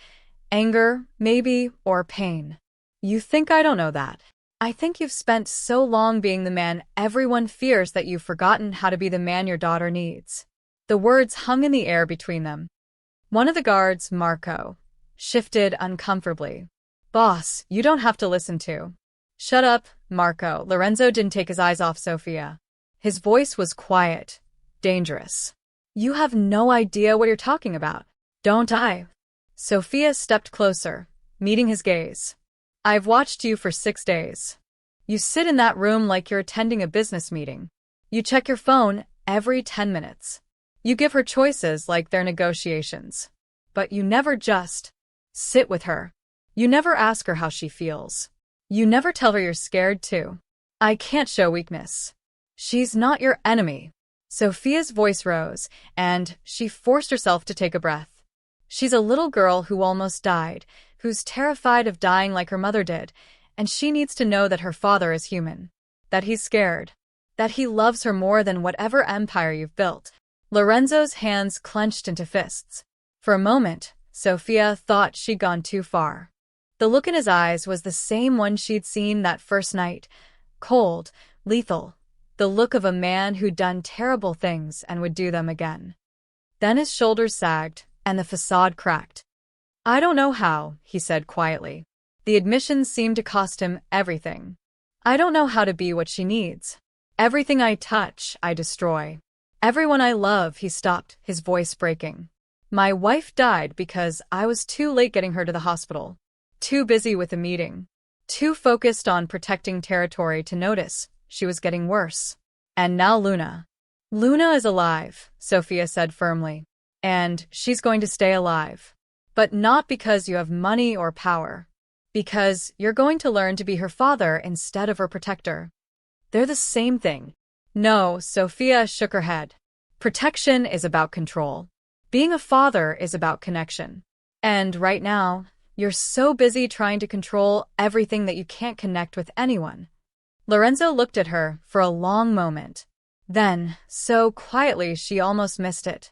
Speaker 1: Anger, maybe, or pain. "You think I don't know that? I think you've spent so long being the man everyone fears that you've forgotten how to be the man your daughter needs." The words hung in the air between them. One of the guards, Marco, shifted uncomfortably. "Boss, you don't have to listen to." "Shut up, Marco." Lorenzo didn't take his eyes off Sophia. His voice was quiet, dangerous. "You have no idea what you're talking about." "Don't I?" Sophia stepped closer, meeting his gaze. "I've watched you for 6 days. You sit in that room like you're attending a business meeting. You check your phone every 10 minutes. You give her choices like they're negotiations. But you never just sit with her. You never ask her how she feels. You never tell her you're scared too. I can't show weakness. She's not your enemy. Sophia's voice rose, and she forced herself to take a breath. She's a little girl who almost died, who's terrified of dying like her mother did, and she needs to know that her father is human, that he's scared, that he loves her more than whatever empire you've built. Lorenzo's hands clenched into fists. For a moment, Sophia thought she'd gone too far. The look in his eyes was the same one she'd seen that first night, cold, lethal, the look of a man who'd done terrible things and would do them again. Then his shoulders sagged, and the facade cracked. I don't know how, he said quietly. The admission seemed to cost him everything. I don't know how to be what she needs. Everything I touch, I destroy. Everyone I love, he stopped, his voice breaking. My wife died because I was too late getting her to the hospital. Too busy with a meeting. Too focused on protecting territory to notice she was getting worse. And now Luna. Luna is alive, Sophia said firmly. And she's going to stay alive. But not because you have money or power. Because you're going to learn to be her father instead of her protector. They're the same thing. No, Sophia shook her head. Protection is about control. Being a father is about connection. And right now, you're so busy trying to control everything that you can't connect with anyone. Lorenzo looked at her for a long moment. Then, so quietly she almost missed it.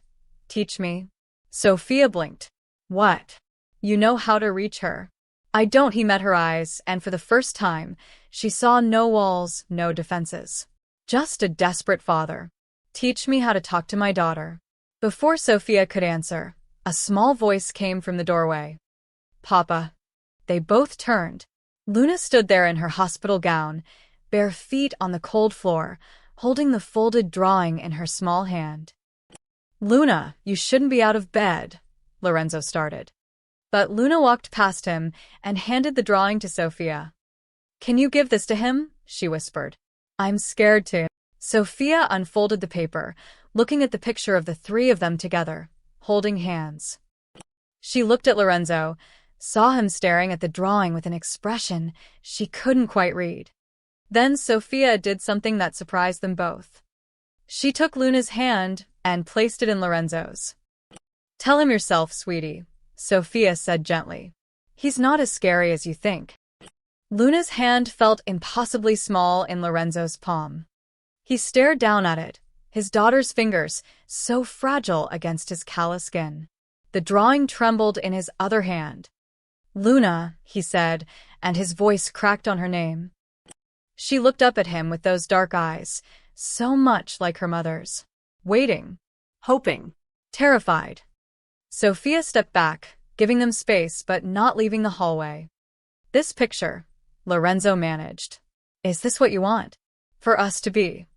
Speaker 1: Teach me. Sophia blinked. What? You know how to reach her. I don't, he met her eyes, and for the first time, she saw no walls, no defenses. Just a desperate father. Teach me how to talk to my daughter. Before Sophia could answer, a small voice came from the doorway. Papa. They both turned. Luna stood there in her hospital gown, bare feet on the cold floor, holding the folded drawing in her small hand. Luna, you shouldn't be out of bed, Lorenzo started. But Luna walked past him and handed the drawing to Sophia. Can you give this to him? She whispered. I'm scared to. Sophia unfolded the paper, looking at the picture of the three of them together, holding hands. She looked at Lorenzo, saw him staring at the drawing with an expression she couldn't quite read. Then Sophia did something that surprised them both. She took Luna's hand and placed it in Lorenzo's. Tell him yourself, sweetie, Sophia said gently. He's not as scary as you think. Luna's hand felt impossibly small in Lorenzo's palm. He stared down at it, his daughter's fingers so fragile against his callous skin. The drawing trembled in his other hand. Luna, he said, and his voice cracked on her name. She looked up at him with those dark eyes, so much like her mother's. Waiting. Hoping. Terrified. Sophia stepped back, giving them space but not leaving the hallway. This picture, Lorenzo managed. Is this what you want? For us to be?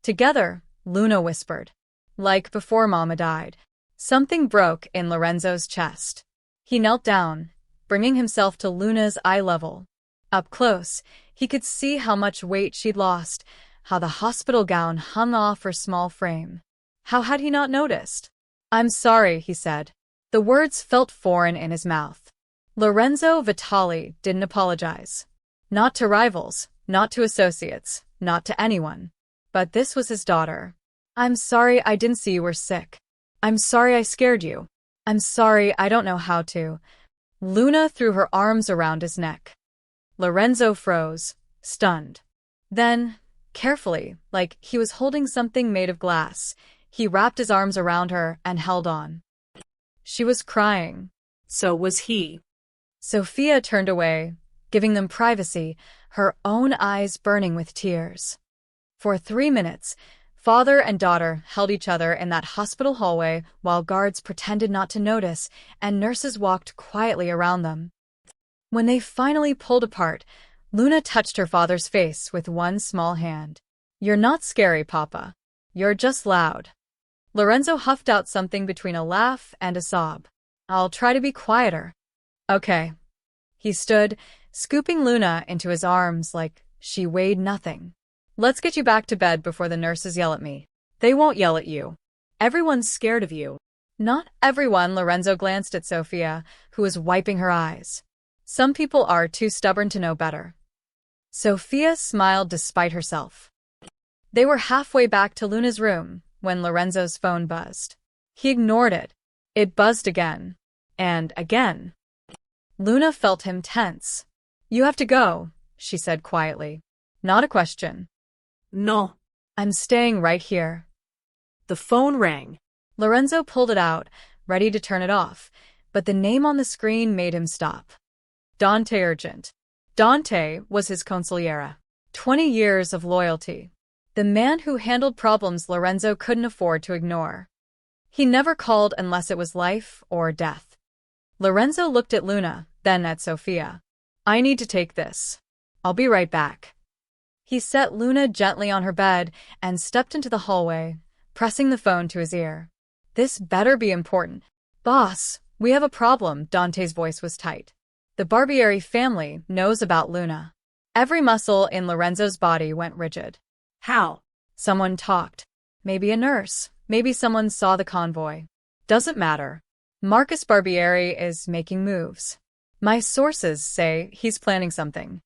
Speaker 1: Together, Luna whispered. Like before Mama died. Something broke in Lorenzo's chest. He knelt down, bringing himself to Luna's eye level. Up close, he could see how much weight she'd lost, how the hospital gown hung off her small frame. How had he not noticed? I'm sorry, he said. The words felt foreign in his mouth. Lorenzo Vitali didn't apologize. Not to rivals, not to associates, not to anyone. But this was his daughter. I'm sorry I didn't see you were sick. I'm sorry I scared you. I'm sorry I don't know how to. Luna threw her arms around his neck. Lorenzo froze, stunned. Then, carefully, like he was holding something made of glass, he wrapped his arms around her and held on. She was crying.
Speaker 2: So was he.
Speaker 1: Sophia turned away, giving them privacy, her own eyes burning with tears. For 3 minutes, father and daughter held each other in that hospital hallway while guards pretended not to notice and nurses walked quietly around them. When they finally pulled apart, Luna touched her father's face with one small hand. You're not scary, Papa. You're just loud. Lorenzo huffed out something between a laugh and a sob. I'll try to be quieter. Okay. He stood, scooping Luna into his arms like She weighed nothing. Let's get you back to bed before the nurses yell at me.
Speaker 2: They won't yell at you. Everyone's scared of you.
Speaker 1: Not everyone. Lorenzo glanced at Sophia, who was wiping her eyes. Some people are too stubborn to know better. Sophia smiled despite herself. They were halfway back to Luna's room when Lorenzo's phone buzzed. He ignored it. It buzzed again. And again. Luna felt him tense. You have to go, she said quietly. Not a question.
Speaker 2: No.
Speaker 1: I'm staying right here.
Speaker 2: The phone rang.
Speaker 1: Lorenzo pulled it out, ready to turn it off, but the name on the screen made him stop. Dante Urgent. Dante was his consigliere. 20 years of loyalty. The man who handled problems Lorenzo couldn't afford to ignore. He never called unless it was life or death. Lorenzo looked at Luna, then at Sophia. I need to take this. I'll be right back. He set Luna gently on her bed and stepped into the hallway, pressing the phone to his ear. This better be important. Boss, we have a problem. Dante's voice was tight. The Barbieri family knows about Luna. Every muscle in Lorenzo's body went rigid.
Speaker 2: How?
Speaker 1: Someone talked. Maybe a nurse. Maybe someone saw the convoy. Doesn't matter. Marcus Barbieri is making moves. My sources say he's planning something.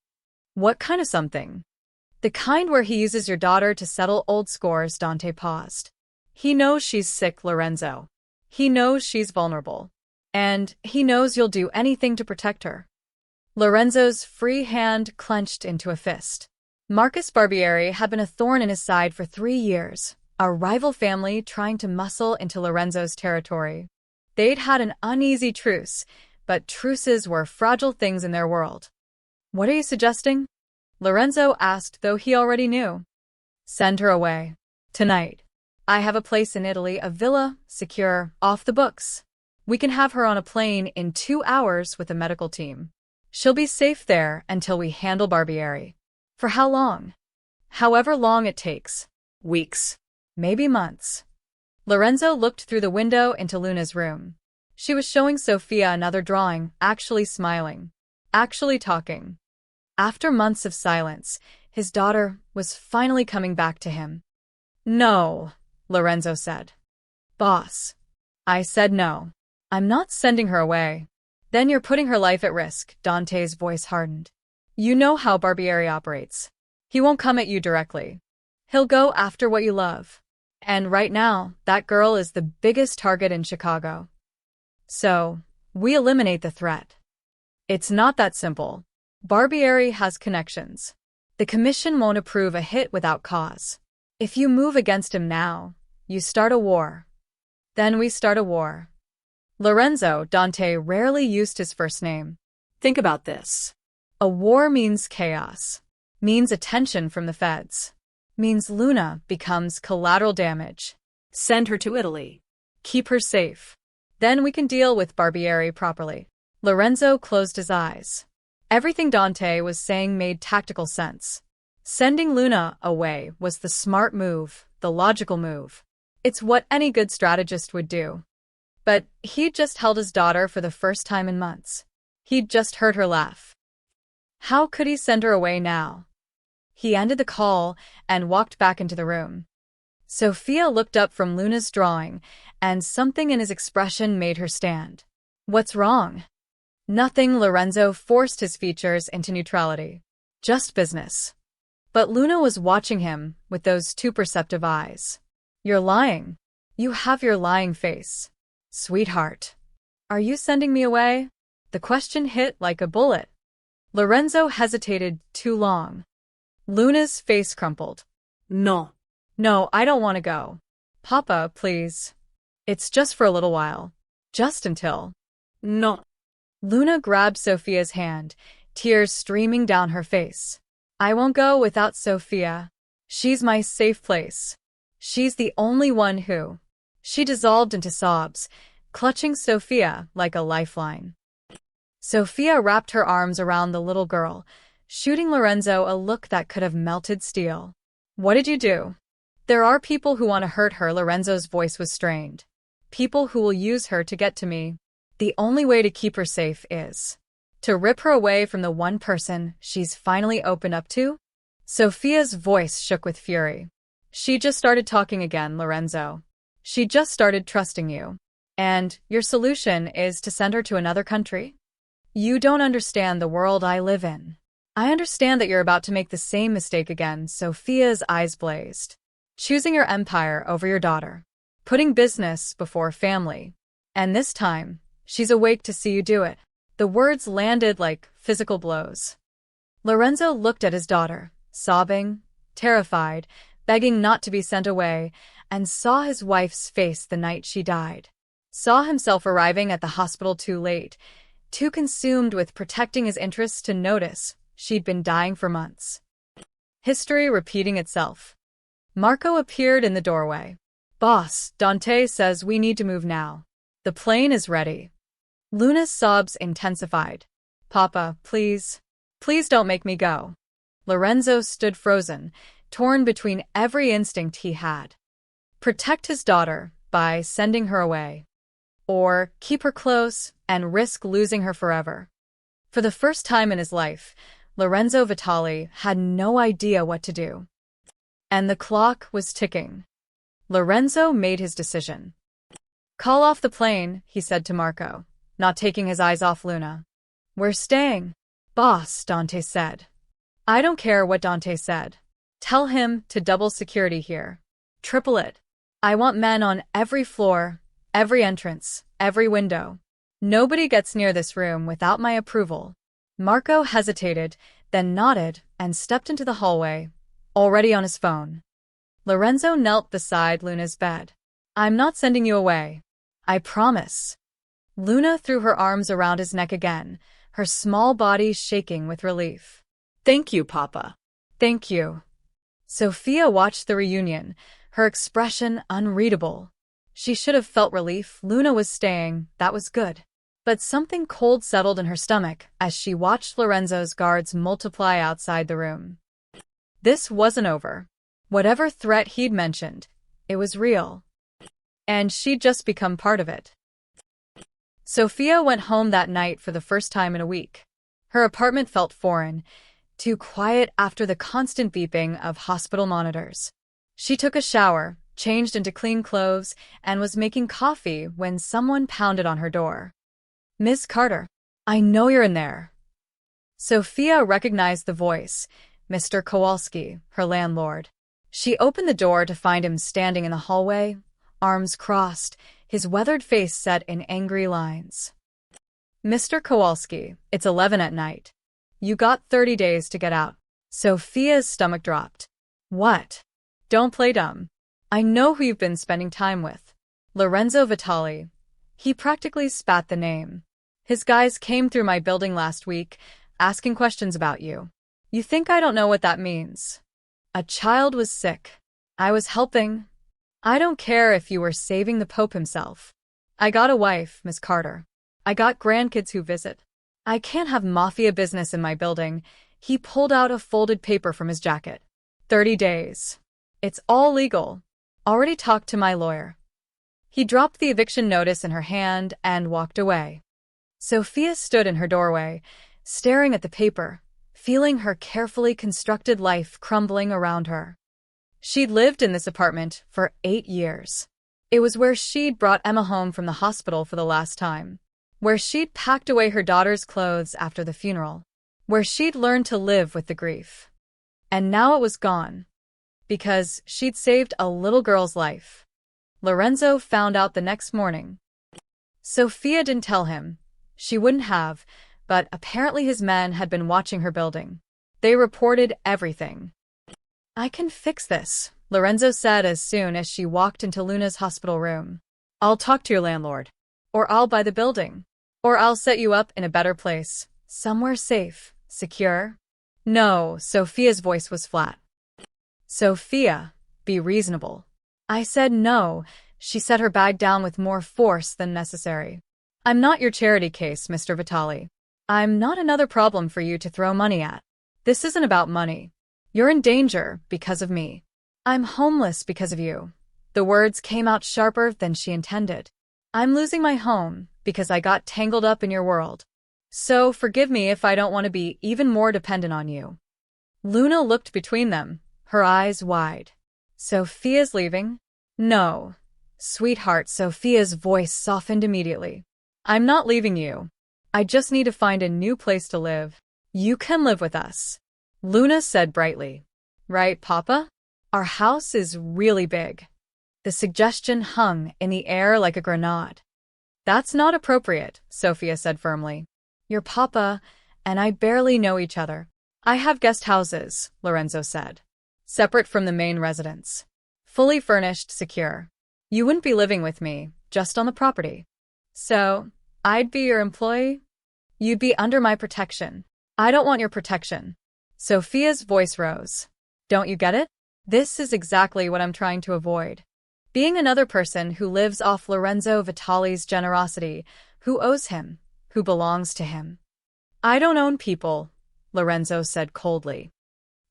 Speaker 1: What kind of something? The kind where he uses your daughter to settle old scores. Dante paused. He knows she's sick, Lorenzo. He knows she's vulnerable. And he knows you'll do anything to protect her. Lorenzo's free hand clenched into a fist. Marcus Barbieri had been a thorn in his side for 3 years, a rival family trying to muscle into Lorenzo's territory. They'd had an uneasy truce, but truces were fragile things in their world. What are you suggesting? Lorenzo asked, though he already knew. Send her away. Tonight. I have a place in Italy, a villa, secure, off the books. We can have her on a plane in 2 hours with a medical team. She'll be safe there until we handle Barbieri. For how long? However long it takes. Weeks. Maybe months. Lorenzo looked through the window into Luna's room. She was showing Sophia another drawing, actually smiling. Actually talking. After months of silence, his daughter was finally coming back to him. No, Lorenzo said. Boss. I said no. I'm not sending her away. Then you're putting her life at risk. Dante's voice hardened. You know how Barbieri operates. He won't come at you directly. He'll go after what you love. And right now, that girl is the biggest target in Chicago. So, we eliminate the threat. It's not that simple. Barbieri has connections. The commission won't approve a hit without cause. If you move against him now, you start a war. Then we start a war. Lorenzo, Dante rarely used his first name.
Speaker 2: Think about this.
Speaker 1: A war means chaos. Means attention from the feds. Means Luna becomes collateral damage.
Speaker 2: Send her to Italy.
Speaker 1: Keep her safe. Then we can deal with Barbieri properly. Lorenzo closed his eyes. Everything Dante was saying made tactical sense. Sending Luna away was the smart move, the logical move. It's what any good strategist would do. But he'd just held his daughter for the first time in months. He'd just heard her laugh. How could he send her away now? He ended the call and walked back into the room. Sophia looked up from Luna's drawing, and something in his expression made her stand. What's wrong? Nothing. Lorenzo forced his features into neutrality. Just business. But Luna was watching him with those two perceptive eyes. You're lying. You have your lying face. Sweetheart. Are you sending me away? The question hit like a bullet. Lorenzo hesitated too long. Luna's face crumpled.
Speaker 2: No.
Speaker 1: No, I don't want to go. Papa, please. It's just for a little while. Just until.
Speaker 2: No.
Speaker 1: Luna grabbed Sophia's hand, tears streaming down her face. I won't go without Sophia. She's my safe place. She's the only one who. She dissolved into sobs, clutching Sophia like a lifeline. Sophia wrapped her arms around the little girl, shooting Lorenzo a look that could have melted steel. What did you do? There are people who want to hurt her. Lorenzo's voice was strained. People who will use her to get to me. The only way to keep her safe is to rip her away from the one person she's finally opened up to. Sophia's voice shook with fury. She just started talking again, Lorenzo. She just started trusting you. And your solution is to send her to another country? You don't understand the world I live in. I understand that you're about to make the same mistake again. Sophia's eyes blazed. Choosing your empire over your daughter. Putting business before family. And this time, she's awake to see you do it. The words landed like physical blows. Lorenzo looked at his daughter, sobbing, terrified, begging not to be sent away, and saw his wife's face the night she died. Saw himself arriving at the hospital too late, too consumed with protecting his interests to notice she'd been dying for months. History repeating itself. Marco appeared in the doorway. Boss, Dante says we need to move now. The plane is ready. Luna's sobs intensified. Papa, please. Please don't make me go. Lorenzo stood frozen, torn between every instinct he had. Protect his daughter by sending her away. Or keep her close and risk losing her forever. For the first time in his life, Lorenzo Vitali had no idea what to do. And the clock was ticking. Lorenzo made his decision. Call off the plane, he said to Marco, not taking his eyes off Luna. We're staying. Boss, Dante said. I don't care what Dante said. Tell him to double security here. Triple it. I want men on every floor, every entrance, every window. Nobody gets near this room without my approval. Marco hesitated, then nodded and stepped into the hallway, already on his phone. Lorenzo knelt beside Luna's bed. I'm not sending you away. I promise. Luna threw her arms around his neck again, her small body shaking with relief.
Speaker 2: Thank you, Papa.
Speaker 1: Thank you. Sophia watched the reunion, her expression unreadable. She should have felt relief. Luna was staying, that was good. But something cold settled in her stomach as she watched Lorenzo's guards multiply outside the room. This wasn't over. Whatever threat he'd mentioned, it was real. And she'd just become part of it. Sophia went home that night for the first time in a week. Her apartment felt foreign, too quiet after the constant beeping of hospital monitors. She took a shower, changed into clean clothes, and was making coffee when someone pounded on her door. Miss Carter, I know you're in there. Sophia recognized the voice, Mr. Kowalski, her landlord. She opened the door to find him standing in the hallway, arms crossed, his weathered face set in angry lines. Mr. Kowalski, it's 11 at night. You got 30 days to get out. Sophia's stomach dropped. What? Don't play dumb. I know who you've been spending time with. Lorenzo Vitali. He practically spat the name. His guys came through my building last week, asking questions about you. You think I don't know what that means? A child was sick. I was helping. I don't care if you were saving the Pope himself. I got a wife, Miss Carter. I got grandkids who visit. I can't have Mafia business in my building. He pulled out a folded paper from his jacket. 30 days. It's all legal. Already talked to my lawyer. He dropped the eviction notice in her hand and walked away. Sophia stood in her doorway, staring at the paper, feeling her carefully constructed life crumbling around her. She'd lived in this apartment for 8 years. It was where she'd brought Emma home from the hospital for the last time, where she'd packed away her daughter's clothes after the funeral, where she'd learned to live with the grief. And now it was gone, because she'd saved a little girl's life. Lorenzo found out the next morning. Sophia didn't tell him. She wouldn't have, but apparently his men had been watching her building. They reported everything. I can fix this, Lorenzo said as soon as she walked into Luna's hospital room. I'll talk to your landlord. Or I'll buy the building. Or I'll set you up in a better place. Somewhere safe, secure. No, Sophia's voice was flat. Sophia, be reasonable. I said no. She set her bag down with more force than necessary. I'm not your charity case, Mr. Vitali. I'm not another problem for you to throw money at. This isn't about money. You're in danger because of me. I'm homeless because of you. The words came out sharper than she intended. I'm losing my home because I got tangled up in your world. So forgive me if I don't want to be even more dependent on you. Luna looked between them, her eyes wide. Sophia's leaving? No. Sweetheart, Sophia's voice softened immediately. I'm not leaving you. I just need to find a new place to live. You can live with us. Luna said brightly. Right, Papa? Our house is really big. The suggestion hung in the air like a grenade. That's not appropriate, Sophia said firmly. Your Papa and I barely know each other. I have guest houses, Lorenzo said. Separate from the main residence. Fully furnished, secure. You wouldn't be living with me, just on the property. So, I'd be your employee? You'd be under my protection. I don't want your protection. Sophia's voice rose. Don't you get it? This is exactly what I'm trying to avoid. Being another person who lives off Lorenzo Vitali's generosity, who owes him, who belongs to him. I don't own people, Lorenzo said coldly.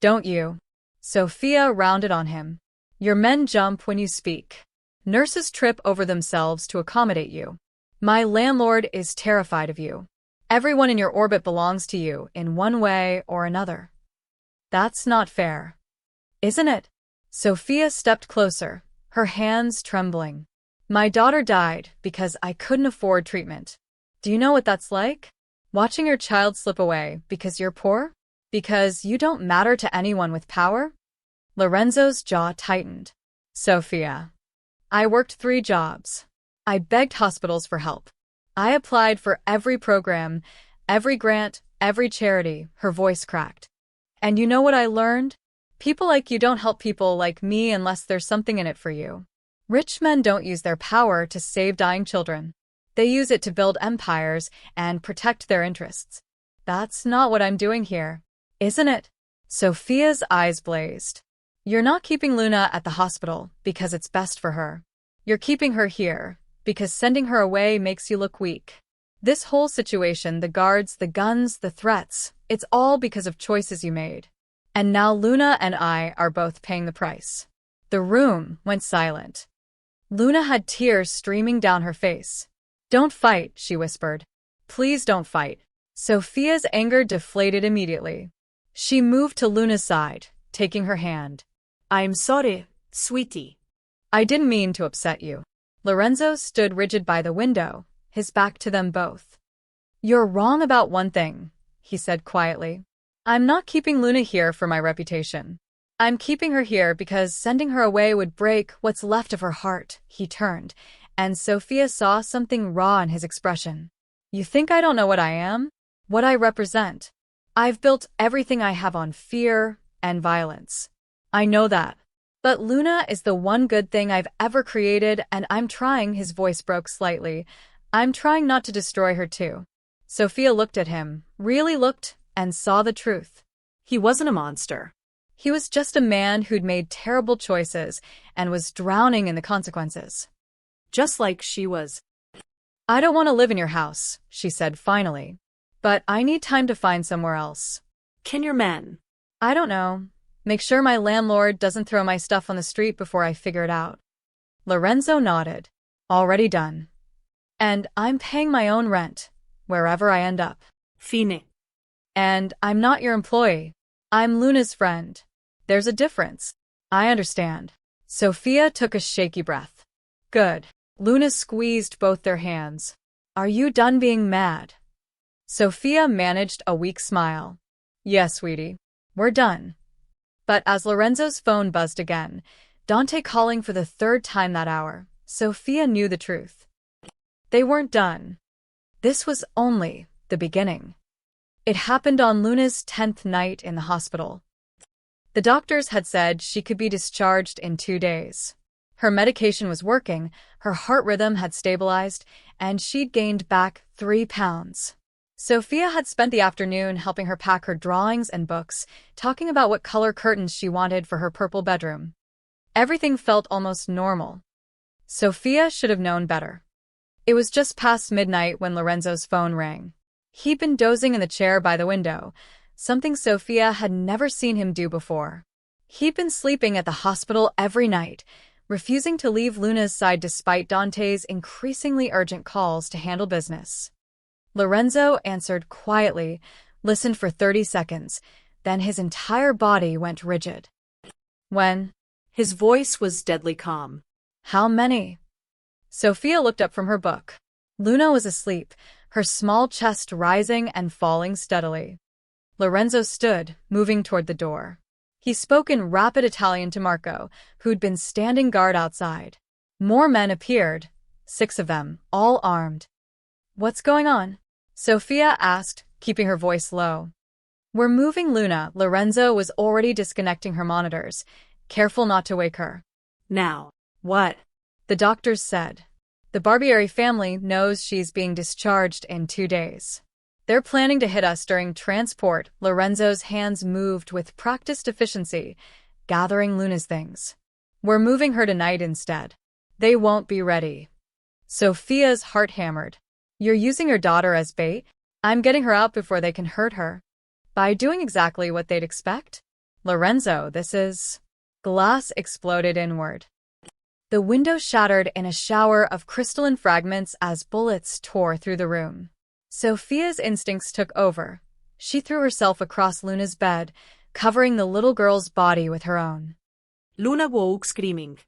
Speaker 1: Don't you? Sophia rounded on him. Your men jump when you speak. Nurses trip over themselves to accommodate you. My landlord is terrified of you. Everyone in your orbit belongs to you in one way or another. That's not fair. Isn't it? Sophia stepped closer, her hands trembling. My daughter died because I couldn't afford treatment. Do you know what that's like? Watching your child slip away because you're poor? Because you don't matter to anyone with power? Lorenzo's jaw tightened. Sophia. I worked 3 jobs. I begged hospitals for help. I applied for every program, every grant, every charity, her voice cracked. And you know what I learned? People like you don't help people like me unless there's something in it for you. Rich men don't use their power to save dying children. They use it to build empires and protect their interests. That's not what I'm doing here, isn't it? Sophia's eyes blazed. You're not keeping Luna at the hospital because it's best for her. You're keeping her here because sending her away makes you look weak. This whole situation, the guards, the guns, the threats, it's all because of choices you made. And now Luna and I are both paying the price. The room went silent. Luna had tears streaming down her face. Don't fight, she whispered. Please don't fight. Sophia's anger deflated immediately. She moved to Luna's side, taking her hand.
Speaker 2: I'm sorry, sweetie.
Speaker 1: I didn't mean to upset you. Lorenzo stood rigid by the window, his back to them both. You're wrong about one thing, he said quietly. I'm not keeping Luna here for my reputation. I'm keeping her here because sending her away would break what's left of her heart. He turned, and Sophia saw something raw in his expression. You think I don't know what I am? What I represent? I've built everything I have on fear and violence. I know that. But Luna is the one good thing I've ever created, and I'm trying, his voice broke slightly. I'm trying not to destroy her too. Sophia looked at him, really looked, and saw the truth.
Speaker 2: He wasn't a monster.
Speaker 1: He was just a man who'd made terrible choices and was drowning in the consequences.
Speaker 2: Just like she was.
Speaker 1: I don't want to live in your house, she said finally. But I need time to find somewhere else.
Speaker 2: Can your men?
Speaker 1: I don't know. Make sure my landlord doesn't throw my stuff on the street before I figure it out. Lorenzo nodded. Already done. And I'm paying my own rent, wherever I end up.
Speaker 2: Fine.
Speaker 1: And I'm not your employee. I'm Luna's friend. There's a difference. I understand. Sophia took a shaky breath. Good. Luna squeezed both their hands. Are you done being mad? Sophia managed a weak smile. Yes, sweetie. We're done. But as Lorenzo's phone buzzed again, Dante calling for the 3rd time that hour, Sophia knew the truth. They weren't done. This was only the beginning. It happened on Luna's 10th night in the hospital. The doctors had said she could be discharged in 2 days. Her medication was working, her heart rhythm had stabilized, and she'd gained back 3 pounds. Sophia had spent the afternoon helping her pack her drawings and books, talking about what color curtains she wanted for her purple bedroom. Everything felt almost normal. Sophia should have known better. It was just past midnight when Lorenzo's phone rang. He'd been dozing in the chair by the window, something Sophia had never seen him do before. He'd been sleeping at the hospital every night, refusing to leave Luna's side despite Dante's increasingly urgent calls to handle business. Lorenzo answered quietly, listened for 30 seconds, then his entire body went rigid. When?
Speaker 2: His voice was deadly calm.
Speaker 1: How many? Sophia looked up from her book. Luna was asleep, her small chest rising and falling steadily. Lorenzo stood, moving toward the door. He spoke in rapid Italian to Marco, who'd been standing guard outside. More men appeared, 6 of them, all armed. What's going on? Sophia asked, keeping her voice low. We're moving Luna. Lorenzo was already disconnecting her monitors, careful not to wake her.
Speaker 2: Now, what?
Speaker 1: The doctors said. The Barbieri family knows she's being discharged in 2 days. They're planning to hit us during transport. Lorenzo's hands moved with practiced efficiency, gathering Luna's things. We're moving her tonight instead. They won't be ready. Sophia's heart hammered. You're using your daughter as bait? I'm getting her out before they can hurt her. By doing exactly what they'd expect? Lorenzo, this is... Glass exploded inward. The window shattered in a shower of crystalline fragments as bullets tore through the room. Sophia's instincts took over. She threw herself across Luna's bed, covering the little girl's body with her own.
Speaker 2: Luna woke screaming.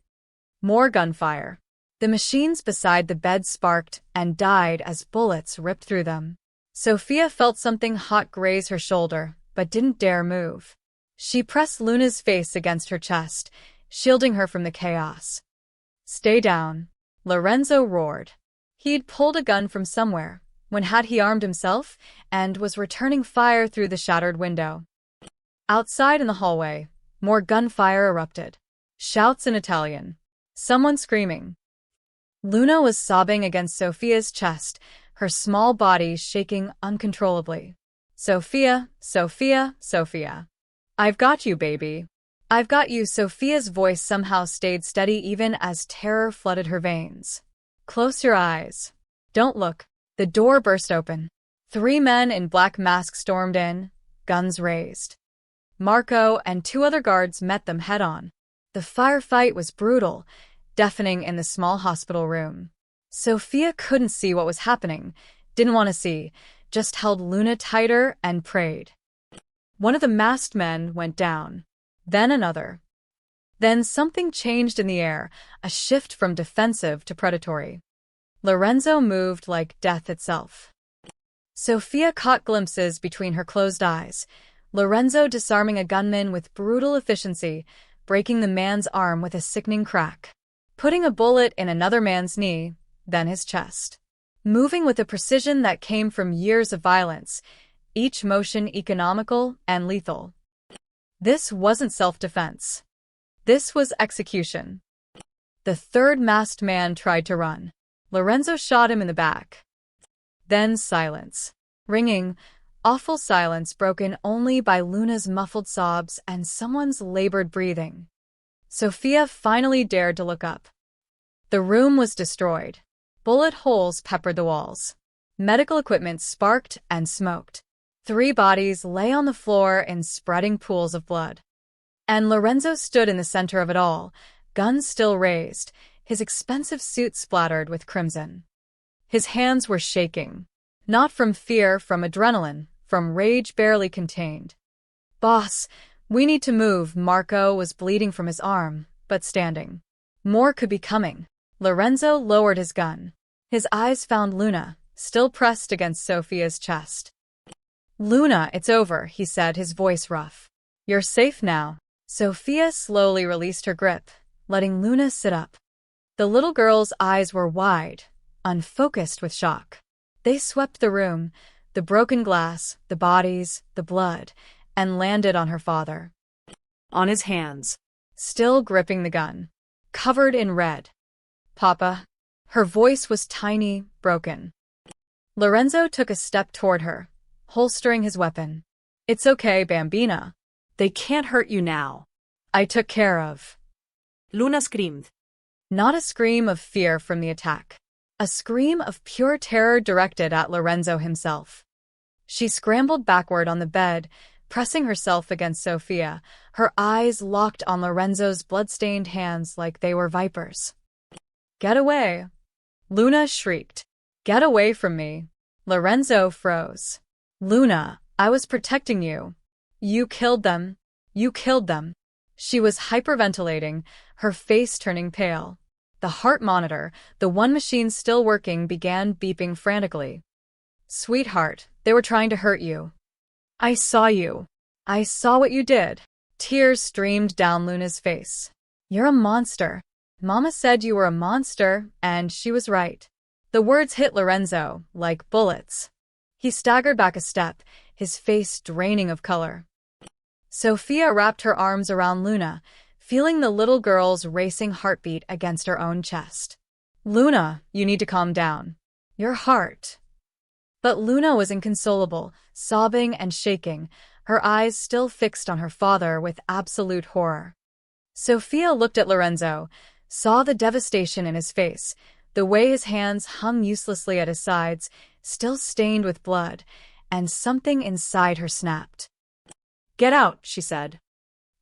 Speaker 1: More gunfire. The machines beside the bed sparked and died as bullets ripped through them. Sophia felt something hot graze her shoulder, but didn't dare move. She pressed Luna's face against her chest, shielding her from the chaos. Stay down, Lorenzo roared. He'd pulled a gun from somewhere, when had he armed himself, and was returning fire through the shattered window. Outside in the hallway, more gunfire erupted. Shouts in Italian. Someone screaming. Luna was sobbing against Sophia's chest, her small body shaking uncontrollably. Sophia, Sophia, Sophia. I've got you, baby. I've got you. Sophia's voice somehow stayed steady even as terror flooded her veins. Close your eyes. Don't look. The door burst open. 3 men in black masks stormed in, guns raised. Marco and 2 other guards met them head-on. The firefight was brutal, deafening in the small hospital room. Sophia couldn't see what was happening, didn't want to see, just held Luna tighter and prayed. One of the masked men went down. Then another. Then something changed in the air, a shift from defensive to predatory. Lorenzo moved like death itself. Sophia caught glimpses between her closed eyes. Lorenzo disarming a gunman with brutal efficiency, breaking the man's arm with a sickening crack. Putting a bullet in another man's knee, then his chest. Moving with a precision that came from years of violence, each motion economical and lethal. This wasn't self-defense. This was execution. The 3rd masked man tried to run. Lorenzo shot him in the back. Then silence. Ringing, awful silence broken only by Luna's muffled sobs and someone's labored breathing. Sophia finally dared to look up. The room was destroyed. Bullet holes peppered the walls. Medical equipment sparked and smoked. 3 bodies lay on the floor in spreading pools of blood. And Lorenzo stood in the center of it all, guns still raised, his expensive suit splattered with crimson. His hands were shaking. Not from fear, from adrenaline, from rage barely contained. Boss, we need to move. Marco was bleeding from his arm, but standing. More could be coming. Lorenzo lowered his gun. His eyes found Luna, still pressed against Sophia's chest. Luna, it's over, he said, his voice rough. You're safe now. Sophia slowly released her grip, letting Luna sit up. The little girl's eyes were wide, unfocused with shock. They swept the room, the broken glass, the bodies, the blood, and landed on her father.
Speaker 2: On his hands.
Speaker 1: Still gripping the gun. Covered in red. Papa. Her voice was tiny, broken. Lorenzo took a step toward her, holstering his weapon. It's okay, Bambina.
Speaker 2: They can't hurt you now.
Speaker 1: I took care of.
Speaker 2: Luna screamed.
Speaker 1: Not a scream of fear from the attack. A scream of pure terror directed at Lorenzo himself. She scrambled backward on the bed, pressing herself against Sophia, her eyes locked on Lorenzo's blood-stained hands like they were vipers. Get away! Luna shrieked. Get away from me! Lorenzo froze. Luna, I was protecting you. You killed them. You killed them. She was hyperventilating, her face turning pale. The heart monitor, the one machine still working, began beeping frantically. Sweetheart, they were trying to hurt you. I saw you. I saw what you did. Tears streamed down Luna's face. You're a monster. Mama said you were a monster, and she was right. The words hit Lorenzo like bullets. He staggered back a step, his face draining of color. Sophia wrapped her arms around Luna, feeling the little girl's racing heartbeat against her own chest. Luna, you need to calm down. Your heart. But Luna was inconsolable, sobbing and shaking, her eyes still fixed on her father with absolute horror. Sophia looked at Lorenzo, saw the devastation in his face, the way his hands hung uselessly at his sides, still stained with blood, and something inside her snapped. Get out, she said.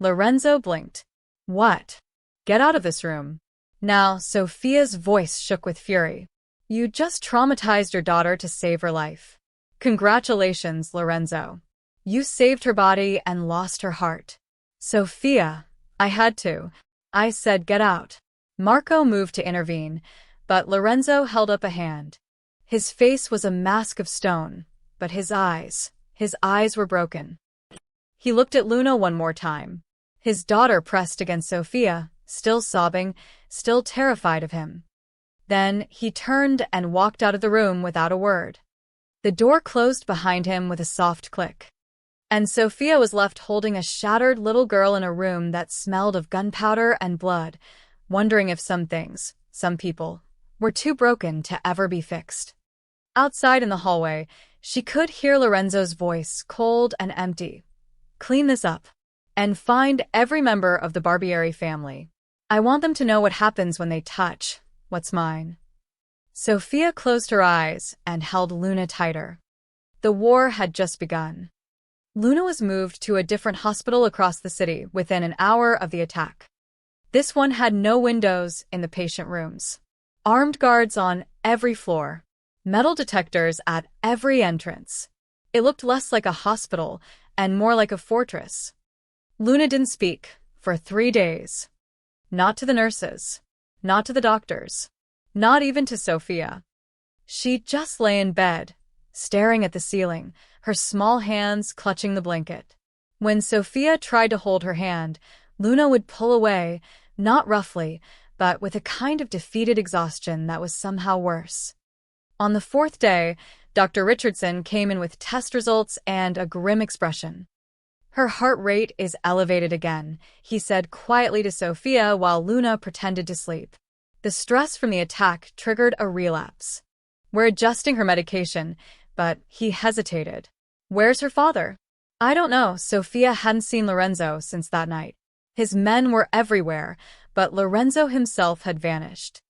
Speaker 1: Lorenzo blinked. What? Get out of this room. Now, Sophia's voice shook with fury. You just traumatized your daughter to save her life. Congratulations, Lorenzo. You saved her body and lost her heart. Sophia, I had to. I said get out. Marco moved to intervene, but Lorenzo held up a hand. His face was a mask of stone, but his eyes were broken. He looked at Luna one more time. His daughter pressed against Sophia, still sobbing, still terrified of him. Then he turned and walked out of the room without a word. The door closed behind him with a soft click. And Sophia was left holding a shattered little girl in a room that smelled of gunpowder and blood, wondering if some things, some people, were too broken to ever be fixed. Outside in the hallway, she could hear Lorenzo's voice, cold and empty. Clean this up. And find every member of the Barbieri family. I want them to know what happens when they touch what's mine. Sophia closed her eyes and held Luna tighter. The war had just begun. Luna was moved to a different hospital across the city within an hour of the attack. This one had no windows in the patient rooms. Armed guards on every floor. Metal detectors at every entrance. It looked less like a hospital and more like a fortress. Luna didn't speak for 3 days. Not to the nurses. Not to the doctors. Not even to Sophia. She just lay in bed, staring at the ceiling, her small hands clutching the blanket. When Sophia tried to hold her hand, Luna would pull away, not roughly, but with a kind of defeated exhaustion that was somehow worse. On the 4th day, Dr. Richardson came in with test results and a grim expression. Her heart rate is elevated again, he said quietly to Sophia while Luna pretended to sleep. The stress from the attack triggered a relapse. We're adjusting her medication, but he hesitated. Where's her father? I don't know. Sophia hadn't seen Lorenzo since that night. His men were everywhere, but Lorenzo himself had vanished.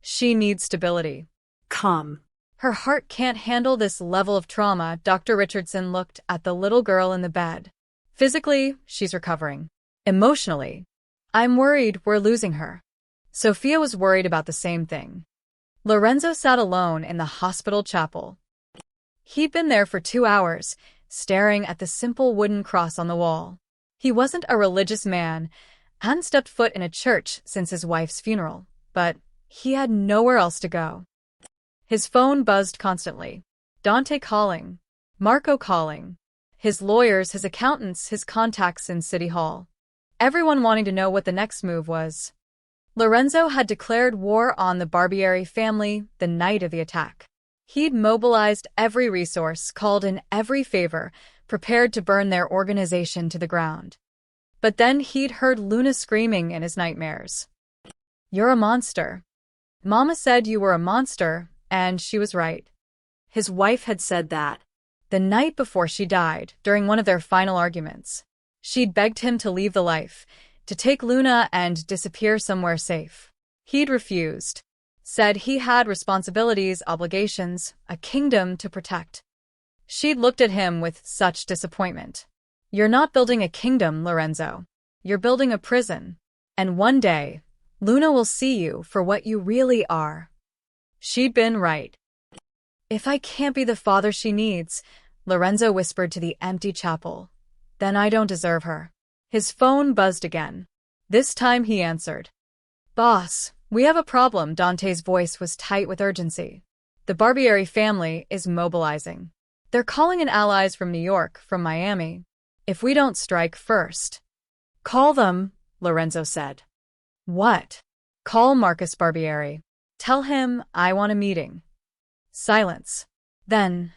Speaker 1: She needs stability.
Speaker 2: Calm.
Speaker 1: Her heart can't handle this level of trauma. Dr. Richardson looked at the little girl in the bed. Physically, she's recovering. Emotionally, I'm worried we're losing her. Sophia was worried about the same thing. Lorenzo sat alone in the hospital chapel. He'd been there for 2 hours, staring at the simple wooden cross on the wall. He wasn't a religious man, hadn't stepped foot in a church since his wife's funeral, but he had nowhere else to go. His phone buzzed constantly. Dante calling. Marco calling. His lawyers, his accountants, his contacts in City Hall. Everyone wanting to know what the next move was. Lorenzo had declared war on the Barbieri family the night of the attack. He'd mobilized every resource, called in every favor, prepared to burn their organization to the ground. But then he'd heard Luna screaming in his nightmares. You're a monster. Mama said you were a monster, and she was right.
Speaker 2: His wife had said that.
Speaker 1: The night before she died, during one of their final arguments, she'd begged him to leave the life, to take Luna and disappear somewhere safe. He'd refused. Said he had responsibilities, obligations, a kingdom to protect. She'd looked at him with such disappointment. You're not building a kingdom, Lorenzo. You're building a prison. And one day, Luna will see you for what you really are. She'd been right. If I can't be the father she needs, Lorenzo whispered to the empty chapel, Then I don't deserve her. His phone buzzed again. This time he answered. Boss, we have a problem. Dante's voice was tight with urgency. The Barbieri family is mobilizing. They're calling in allies from New York, from Miami. If we don't strike first. Call them, Lorenzo said. What? Call Marcus Barbieri. Tell him I want a meeting. Silence. Then,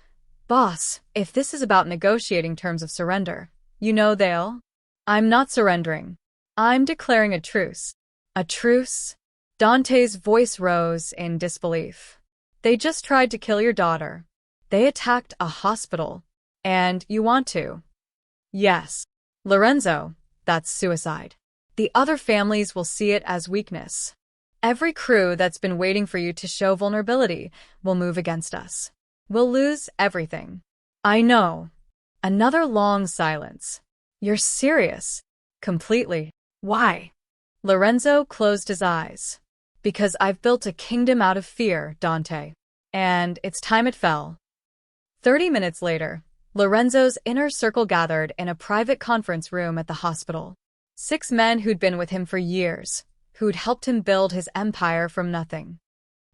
Speaker 1: boss, if this is about negotiating terms of surrender, you know they'll. I'm not surrendering. I'm declaring a truce. A truce? Dante's voice rose in disbelief. They just tried to kill your daughter. They attacked a hospital. And you want to? Yes. Lorenzo, that's suicide. The other families will see it as weakness. Every crew that's been waiting for you to show vulnerability will move against us. We'll lose everything. I know. Another long silence. You're serious? Completely. Why? Lorenzo closed his eyes. Because I've built a kingdom out of fear, Dante. And it's time it fell. 30 minutes later, Lorenzo's inner circle gathered in a private conference room at the hospital. 6 men who'd been with him for years, who'd helped him build his empire from nothing.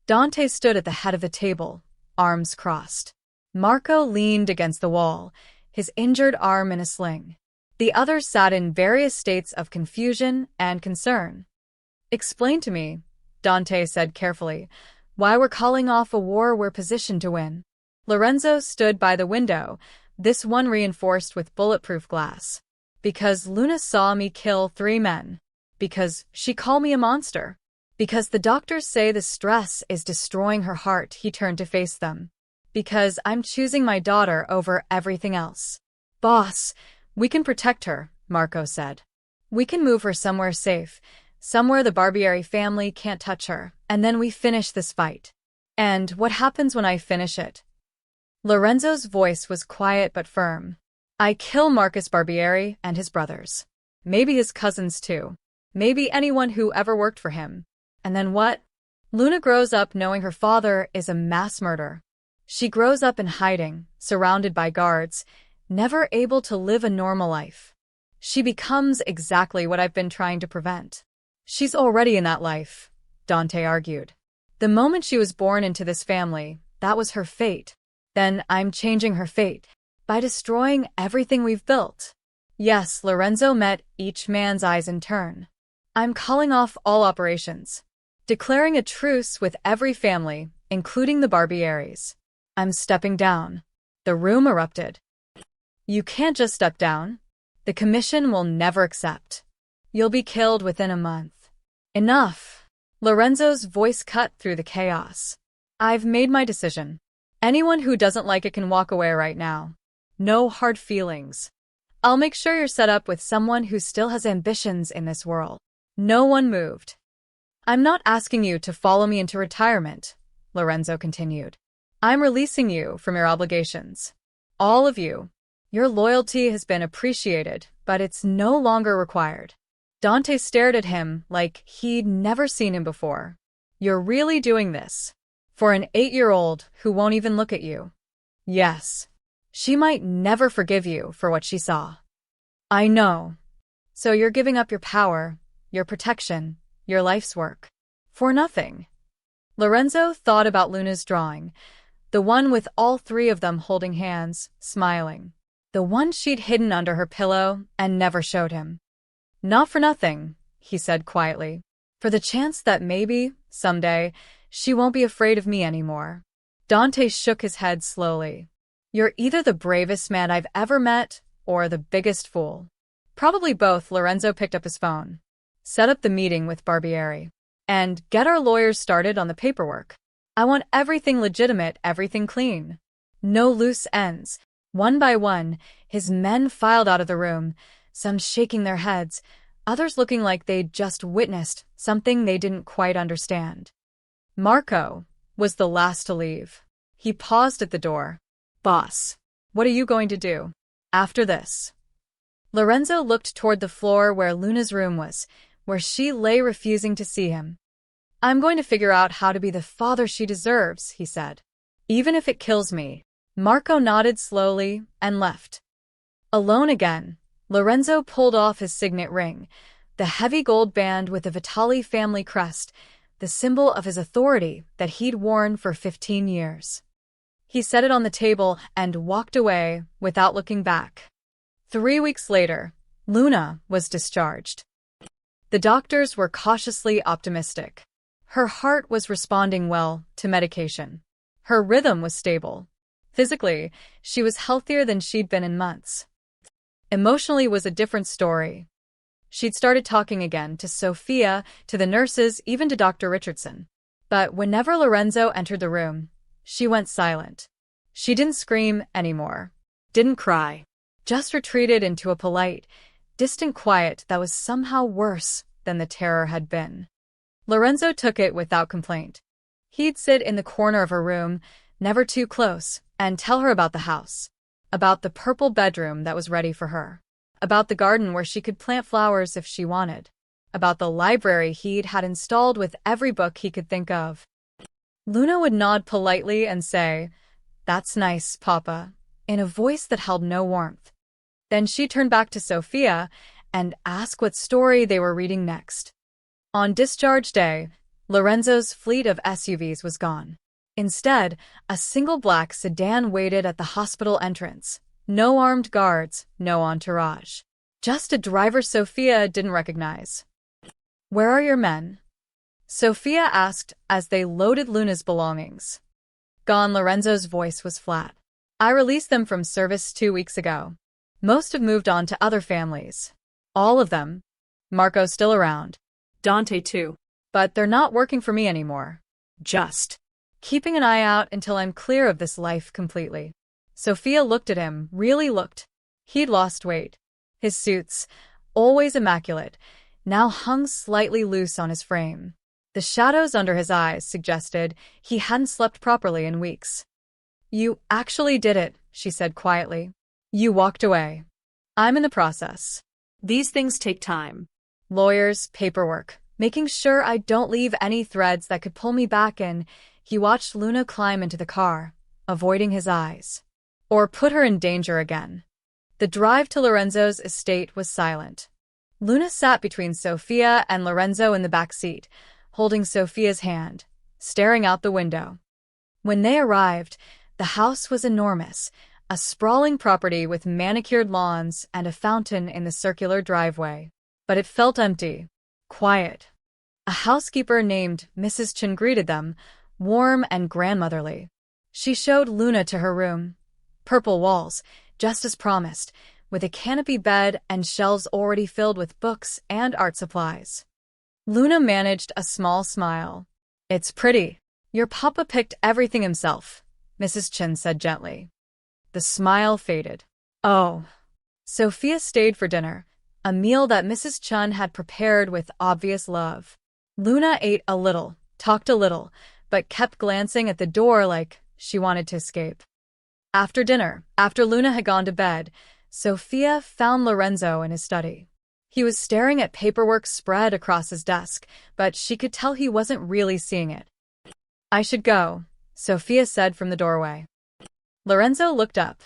Speaker 1: Dante stood at the head of the table, arms crossed. Marco leaned against the wall, his injured arm in a sling. The others sat in various states of confusion and concern. Explain to me, Dante said carefully, why we're calling off a war we're positioned to win. Lorenzo stood by the window, this one reinforced with bulletproof glass. Because Luna saw me kill 3 men. Because she called me a monster. Because the doctors say the stress is destroying her heart, he turned to face them. Because I'm choosing my daughter over everything else. Boss, we can protect her, Marco said. We can move her somewhere safe, somewhere the Barbieri family can't touch her, and then we finish this fight. And what happens when I finish it? Lorenzo's voice was quiet but firm. I kill Marcus Barbieri and his brothers. Maybe his cousins too. Maybe anyone who ever worked for him. And then what? Luna grows up knowing her father is a mass murderer. She grows up in hiding, surrounded by guards, never able to live a normal life. She becomes exactly what I've been trying to prevent. She's already in that life, Dante argued. The moment she was born into this family, that was her fate. Then I'm changing her fate. By destroying everything we've built. Yes, Lorenzo met each man's eyes in turn. I'm calling off all operations. Declaring a truce with every family, including the Barbieris. I'm stepping down. The room erupted. You can't just step down. The commission will never accept. You'll be killed within a month. Enough. Lorenzo's voice cut through the chaos. I've made my decision. Anyone who doesn't like it can walk away right now. No hard feelings. I'll make sure you're set up with someone who still has ambitions in this world. No one moved. I'm not asking you to follow me into retirement, Lorenzo continued. I'm releasing you from your obligations. All of you. Your loyalty has been appreciated, but it's no longer required. Dante stared at him like he'd never seen him before. You're really doing this? For an 8-year-old who won't even look at you? Yes. She might never forgive you for what she saw. I know. So you're giving up your power, your protection, your life's work. For nothing. Lorenzo thought about Luna's drawing, the one with all 3 of them holding hands, smiling. The one she'd hidden under her pillow and never showed him. Not for nothing, he said quietly. For the chance that maybe, someday, she won't be afraid of me anymore. Dante shook his head slowly. You're either the bravest man I've ever met, or the biggest fool. Probably both. Lorenzo picked up his phone. Set up the meeting with Barbieri. And get our lawyers started on the paperwork. I want everything legitimate, everything clean. No loose ends. One by one, his men filed out of the room, some shaking their heads, others looking like they'd just witnessed something they didn't quite understand. Marco was the last to leave. He paused at the door. Boss, what are you going to do after this? Lorenzo looked toward the floor where Luna's room was, where she lay refusing to see him. I'm going to figure out how to be the father she deserves, he said. Even if it kills me. Marco nodded slowly and left. Alone again, Lorenzo pulled off his signet ring, the heavy gold band with the Vitali family crest, the symbol of his authority that he'd worn for 15 years. He set it on the table and walked away without looking back. 3 weeks later, Luna was discharged. The doctors were cautiously optimistic. Her heart was responding well to medication. Her rhythm was stable. Physically, she was healthier than she'd been in months. Emotionally was a different story. She'd started talking again to Sophia, to the nurses, even to Dr. Richardson. But whenever Lorenzo entered the room, she went silent. She didn't scream anymore,
Speaker 2: Didn't cry.
Speaker 1: just retreated into a polite, distant quiet that was somehow worse than the terror had been. Lorenzo took it without complaint. He'd sit in the corner of her room, never too close, and tell her about the house, about the purple bedroom that was ready for her, about the garden where she could plant flowers if she wanted, about the library he'd had installed with every book he could think of. Luna would nod politely and say, "That's nice, Papa," in a voice that held no warmth. Then she'd turn back to Sophia and ask what story they were reading next. On discharge day, Lorenzo's fleet of SUVs was gone. Instead, a single black sedan waited at the hospital entrance. No armed guards, no entourage. Just a driver Sophia didn't recognize. "Where are your men?" Sophia asked as they loaded Luna's belongings. "Gone." Lorenzo's voice was flat. "I released them from service 2 weeks ago. Most have moved on to other families. All of them. Marco's still around.
Speaker 2: Dante too.
Speaker 1: But they're not working for me anymore.
Speaker 2: Just.
Speaker 1: Keeping an eye out until I'm clear of this life completely." Sophia looked at him, really looked. He'd lost weight. His suits, always immaculate, now hung slightly loose on his frame. The shadows under his eyes suggested he hadn't slept properly in weeks. "You actually did it," she said quietly. "You walked away. I'm in the process.
Speaker 2: These things take time.
Speaker 1: Lawyers, paperwork, making sure I don't leave any threads that could pull me back in." He watched Luna climb into the car, avoiding his eyes. Or put her in danger again. The drive to Lorenzo's estate was silent. Luna sat between Sophia and Lorenzo in the back seat, holding Sophia's hand, staring out the window. When they arrived, the house was enormous, a sprawling property with manicured lawns and a fountain in the circular driveway. But it felt empty, quiet. A housekeeper named Mrs. Chen greeted them, warm and grandmotherly. She showed Luna to her room. Purple walls, just as promised, with a canopy bed and shelves already filled with books and art supplies. Luna managed a small smile. "It's pretty. Your papa picked everything himself," Mrs. Chen said gently. The smile faded. "Oh." Sophia stayed for dinner, a meal that Mrs. Chen had prepared with obvious love. Luna ate a little, talked a little, but kept glancing at the door like she wanted to escape. After dinner, after Luna had gone to bed, Sophia found Lorenzo in his study. He was staring at paperwork spread across his desk, but she could tell he wasn't really seeing it. "I should go," Sophia said from the doorway. Lorenzo looked up.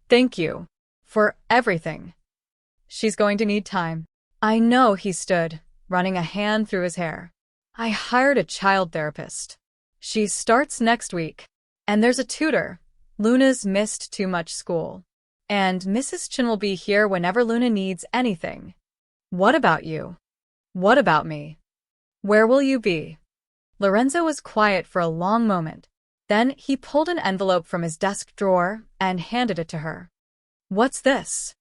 Speaker 1: "Thank you. For everything. She's going to need time." "I know," he stood, running a hand through his hair. "I hired a child therapist. She starts next week. And there's a tutor. Luna's missed too much school. And Mrs. Chen will be here whenever Luna needs anything." "What about you? What about me? Where will you be?" Lorenzo was quiet for a long moment. Then he pulled an envelope from his desk drawer and handed it to her. "What's this?"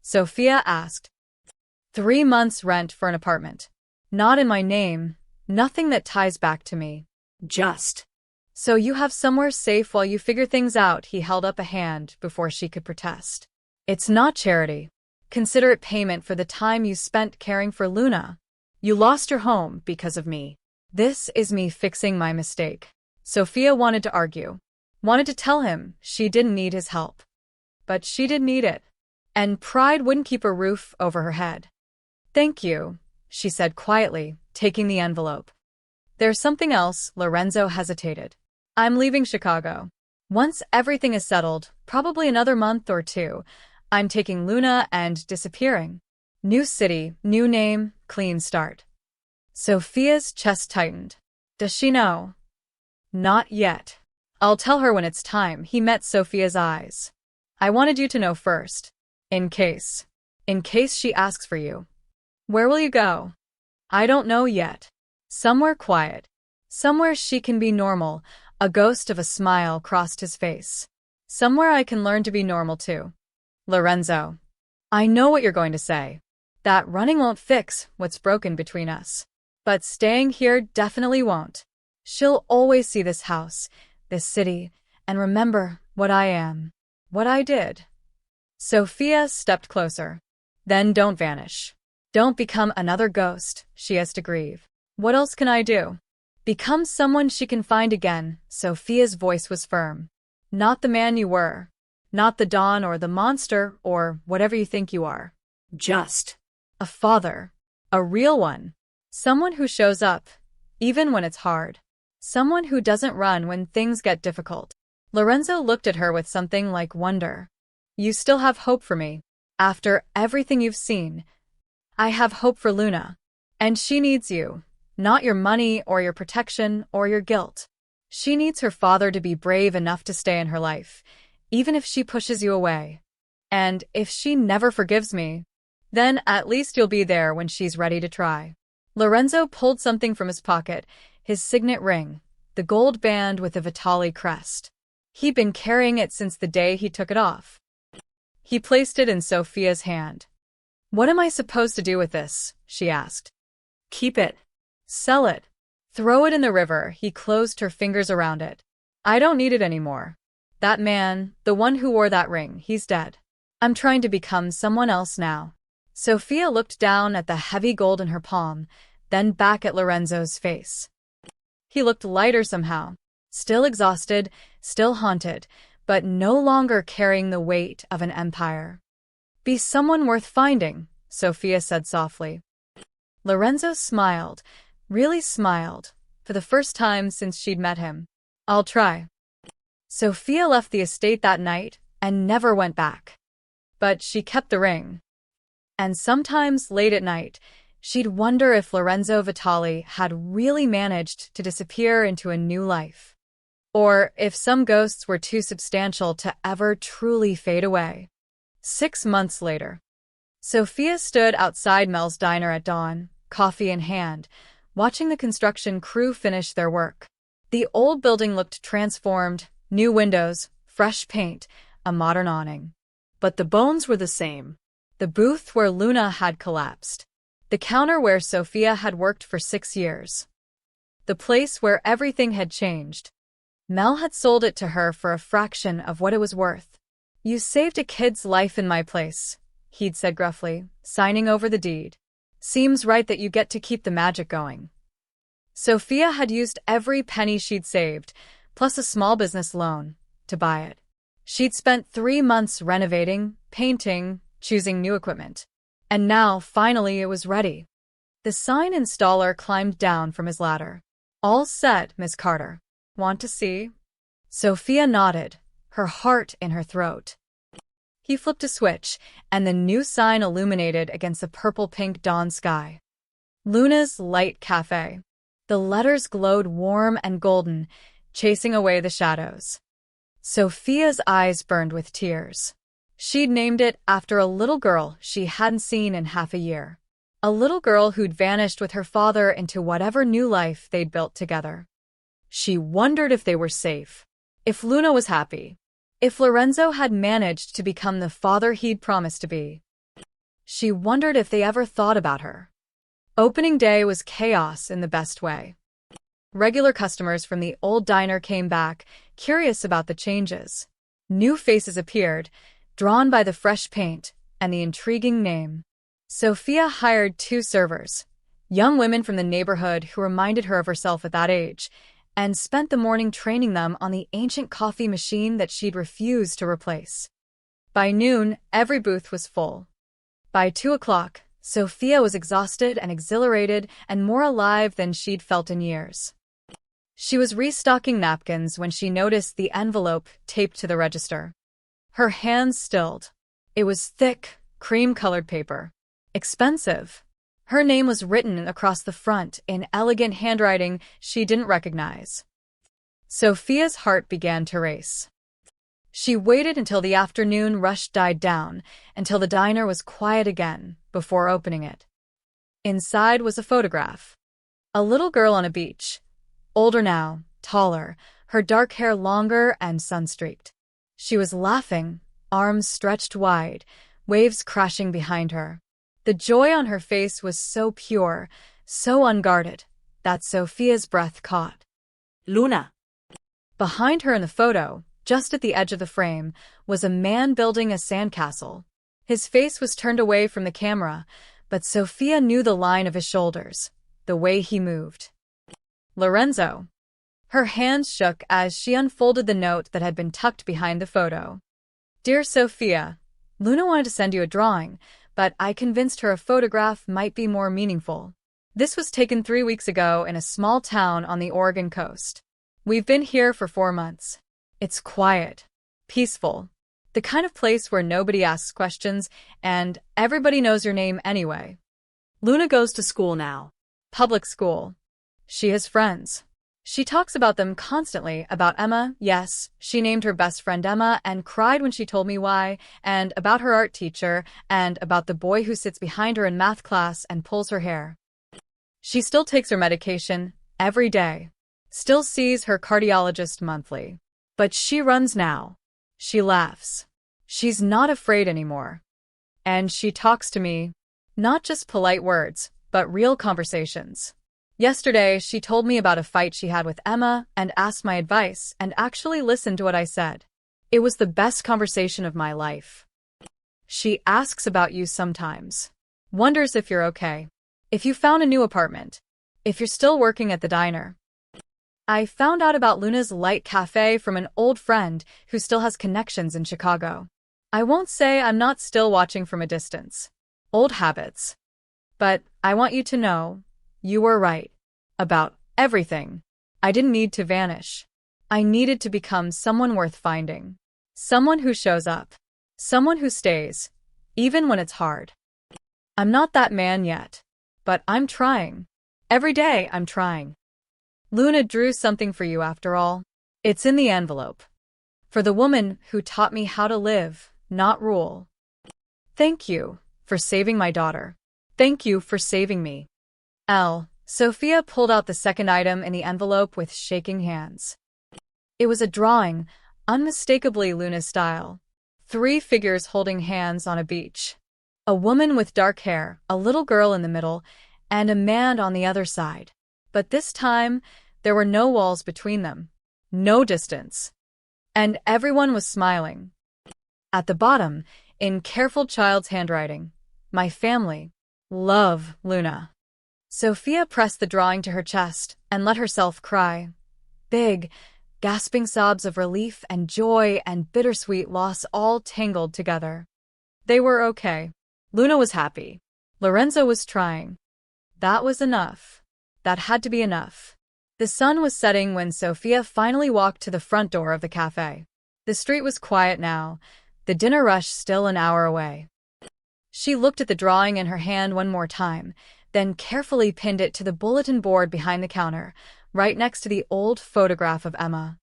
Speaker 1: Sophia asked. 3 months rent for an apartment. Not in my name, nothing that ties back to me.
Speaker 2: Just.
Speaker 1: "So you have somewhere safe while you figure things out." He held up a hand before she could protest. "It's not charity. Consider it payment for the time you spent caring for Luna. You lost your home because of me. This is me fixing my mistake." Sophia wanted to argue, wanted to tell him she didn't need his help. But she did need it. And pride wouldn't keep a roof over her head. "Thank you," she said quietly, taking the envelope. "There's something else." Lorenzo hesitated. "I'm leaving Chicago. Once everything is settled, probably another month or 2, I'm taking Luna and disappearing. New city, new name, clean start. Sophia's chest tightened. Does she know? Not yet. I'll tell her when it's time. He met Sophia's eyes. I wanted you to know first. In case. In case she asks for you. Where will you go? I don't know yet. Somewhere quiet. Somewhere she can be normal. A ghost of a smile crossed his face. Somewhere I can learn to be normal too. Lorenzo. I know what you're going to say. That running won't fix what's broken between us. But staying here definitely won't. She'll always see this house, this city, and remember what I am. What I did. Sophia stepped closer. Then don't vanish. Don't become another ghost she has to grieve. What else can I do? Become someone she can find again. Sophia's voice was firm. Not the man you were. Not the Don or the monster or whatever you think you are.
Speaker 2: Just.
Speaker 1: A father. A real one. Someone who shows up, even when it's hard. Someone who doesn't run when things get difficult. Lorenzo looked at her with something like wonder. You still have hope for me. After everything you've seen, I have hope for Luna. And she needs you. Not your money or your protection or your guilt. She needs her father to be brave enough to stay in her life, even if she pushes you away. And if she never forgives me, then at least you'll be there when she's ready to try. Lorenzo pulled something from his pocket, his signet ring, the gold band with the Vitali crest. He'd been carrying it since the day he took it off. He placed it in Sophia's hand. What am I supposed to do with this? She asked. Keep it. Sell it. Throw it in the river. He closed her fingers around it. I don't need it anymore. That man, the one who wore that ring, he's dead. I'm trying to become someone else now. Sophia looked down at the heavy gold in her palm, then back at Lorenzo's face. He looked lighter somehow, still exhausted, still haunted, but no longer carrying the weight of an empire. Be someone worth finding, Sophia said softly. Lorenzo smiled, really smiled, for the first time since she'd met him. I'll try. Sophia left the estate that night and never went back. But she kept the ring. And sometimes late at night, she'd wonder if Lorenzo Vitali had really managed to disappear into a new life. Or if some ghosts were too substantial to ever truly fade away. 6 months later, Sophia stood outside Mel's diner at dawn, coffee in hand, watching the construction crew finish their work. The old building looked transformed, new windows, fresh paint, a modern awning. But the bones were the same. The booth where Luna had collapsed. The counter where Sophia had worked for 6 years. The place where everything had changed. Mel had sold it to her for a fraction of what it was worth. You saved a kid's life in my place, he'd said gruffly, signing over the deed. Seems right that you get to keep the magic going. Sophia had used every penny she'd saved, plus a small business loan, to buy it. She'd spent 3 months renovating, painting, choosing new equipment. And now, finally, it was ready. The sign installer climbed down from his ladder. All set, Miss Carter. Want to see? Sophia nodded, her heart in her throat. He flipped a switch, and the new sign illuminated against the purple-pink dawn sky. Luna's Light Cafe. The letters glowed warm and golden, chasing away the shadows. Sophia's eyes burned with tears. She'd named it after a little girl she hadn't seen in half a year. A little girl who'd vanished with her father into whatever new life they'd built together. She wondered if they were safe. If Luna was happy. If Lorenzo had managed to become the father he'd promised to be. She wondered if they ever thought about her. Opening day was chaos in the best way. Regular customers from the old diner came back, curious about the changes. New faces appeared, drawn by the fresh paint and the intriguing name. Sophia hired 2 servers, young women from the neighborhood who reminded her of herself at that age, and spent the morning training them on the ancient coffee machine that she'd refused to replace. By noon, every booth was full. By 2 o'clock, Sophia was exhausted and exhilarated and more alive than she'd felt in years. She was restocking napkins when she noticed the envelope taped to the register. Her hands stilled. It was thick, cream-colored paper. Expensive. Her name was written across the front in elegant handwriting she didn't recognize. Sophia's heart began to race. She waited until the afternoon rush died down, until the diner was quiet again, before opening it. Inside was a photograph. A little girl on a beach. Older now, taller, her dark hair longer and sun-streaked. She was laughing, arms stretched wide, waves crashing behind her. The joy on her face was so pure, so unguarded, that Sophia's breath caught.
Speaker 2: Luna.
Speaker 1: Behind her in the photo, just at the edge of the frame, was a man building a sandcastle. His face was turned away from the camera, but Sophia knew the line of his shoulders, the way he moved. Lorenzo. Her hands shook as she unfolded the note that had been tucked behind the photo. Dear Sophia, Luna wanted to send you a drawing, but I convinced her a photograph might be more meaningful. This was taken 3 weeks ago in a small town on the Oregon coast. We've been here for 4 months. It's quiet, peaceful, the kind of place where nobody asks questions and everybody knows your name anyway.
Speaker 2: Luna goes to school now.
Speaker 1: Public school. She has friends. She talks about them constantly, about Emma, yes, she named her best friend Emma and cried when she told me why, and about her art teacher, and about the boy who sits behind her in math class and pulls her hair. She still takes her medication, every day. Still sees her cardiologist monthly. But she runs now. She laughs. She's not afraid anymore. And she talks to me. Not just polite words, but real conversations. Yesterday, she told me about a fight she had with Emma and asked my advice and actually listened to what I said. It was the best conversation of my life. She asks about you sometimes. Wonders if you're okay. If you found a new apartment. If you're still working at the diner. I found out about Luna's Light Cafe from an old friend who still has connections in Chicago. I won't say I'm not still watching from a distance. Old habits. But I want you to know, you were right. About everything. I didn't need to vanish. I needed to become someone worth finding. Someone who shows up. Someone who stays, even when it's hard. I'm not that man yet, but I'm trying. Every day I'm trying. Luna drew something for you after all. It's in the envelope. For the woman who taught me how to live, not rule. Thank you for saving my daughter. Thank you for saving me. Sophia pulled out the second item in the envelope with shaking hands. It was a drawing, unmistakably Luna's style. 3 figures holding hands on a beach. A woman with dark hair, a little girl in the middle, and a man on the other side. But this time, there were no walls between them. No distance. And everyone was smiling. At the bottom, in careful child's handwriting, my family. Love, Luna. Sophia pressed the drawing to her chest and let herself cry. Big, gasping sobs of relief and joy and bittersweet loss all tangled together. They were okay. Luna was happy. Lorenzo was trying. That was enough. That had to be enough. The sun was setting when Sophia finally walked to the front door of the cafe. The street was quiet now, the dinner rush still an hour away. She looked at the drawing in her hand one more time, then carefully pinned it to the bulletin board behind the counter, right next to the old photograph of Emma.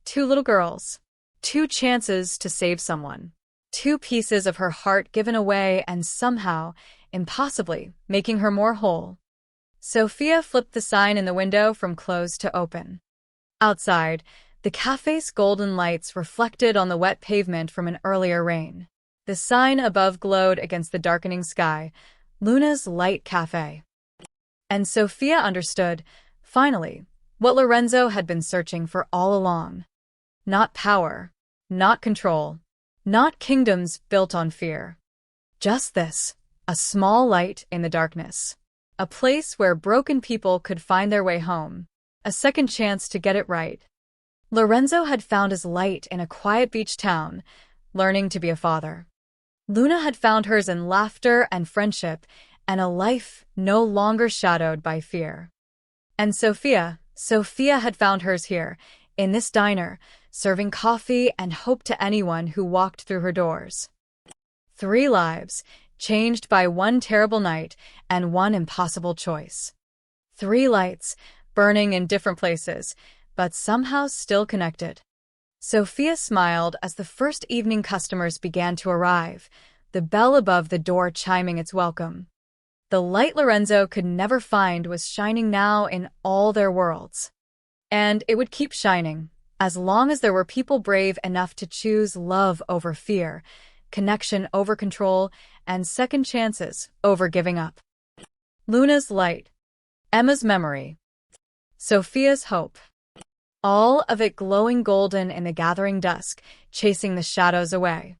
Speaker 1: 2 little girls. 2 chances to save someone. 2 pieces of her heart given away and somehow, impossibly, making her more whole. Sophia flipped the sign in the window from closed to open. Outside, the cafe's golden lights reflected on the wet pavement from an earlier rain. The sign above glowed against the darkening sky, Luna's Light Cafe. And Sophia understood, finally, what Lorenzo had been searching for all along. Not power, not control, not kingdoms built on fear. Just this, a small light in the darkness. A place where broken people could find their way home. A second chance to get it right. Lorenzo had found his light in a quiet beach town, learning to be a father. Luna had found hers in laughter and friendship, and a life no longer shadowed by fear. And Sophia had found hers here, in this diner, serving coffee and hope to anyone who walked through her doors. 3 lives, changed by one terrible night and one impossible choice. 3 lights, burning in different places, but somehow still connected. Sophia smiled as the first evening customers began to arrive, the bell above the door chiming its welcome. The light Lorenzo could never find was shining now in all their worlds. And it would keep shining, as long as there were people brave enough to choose love over fear, connection over control, and second chances over giving up. Luna's light, Emma's memory, Sophia's hope. All of it glowing golden in the gathering dusk, chasing the shadows away.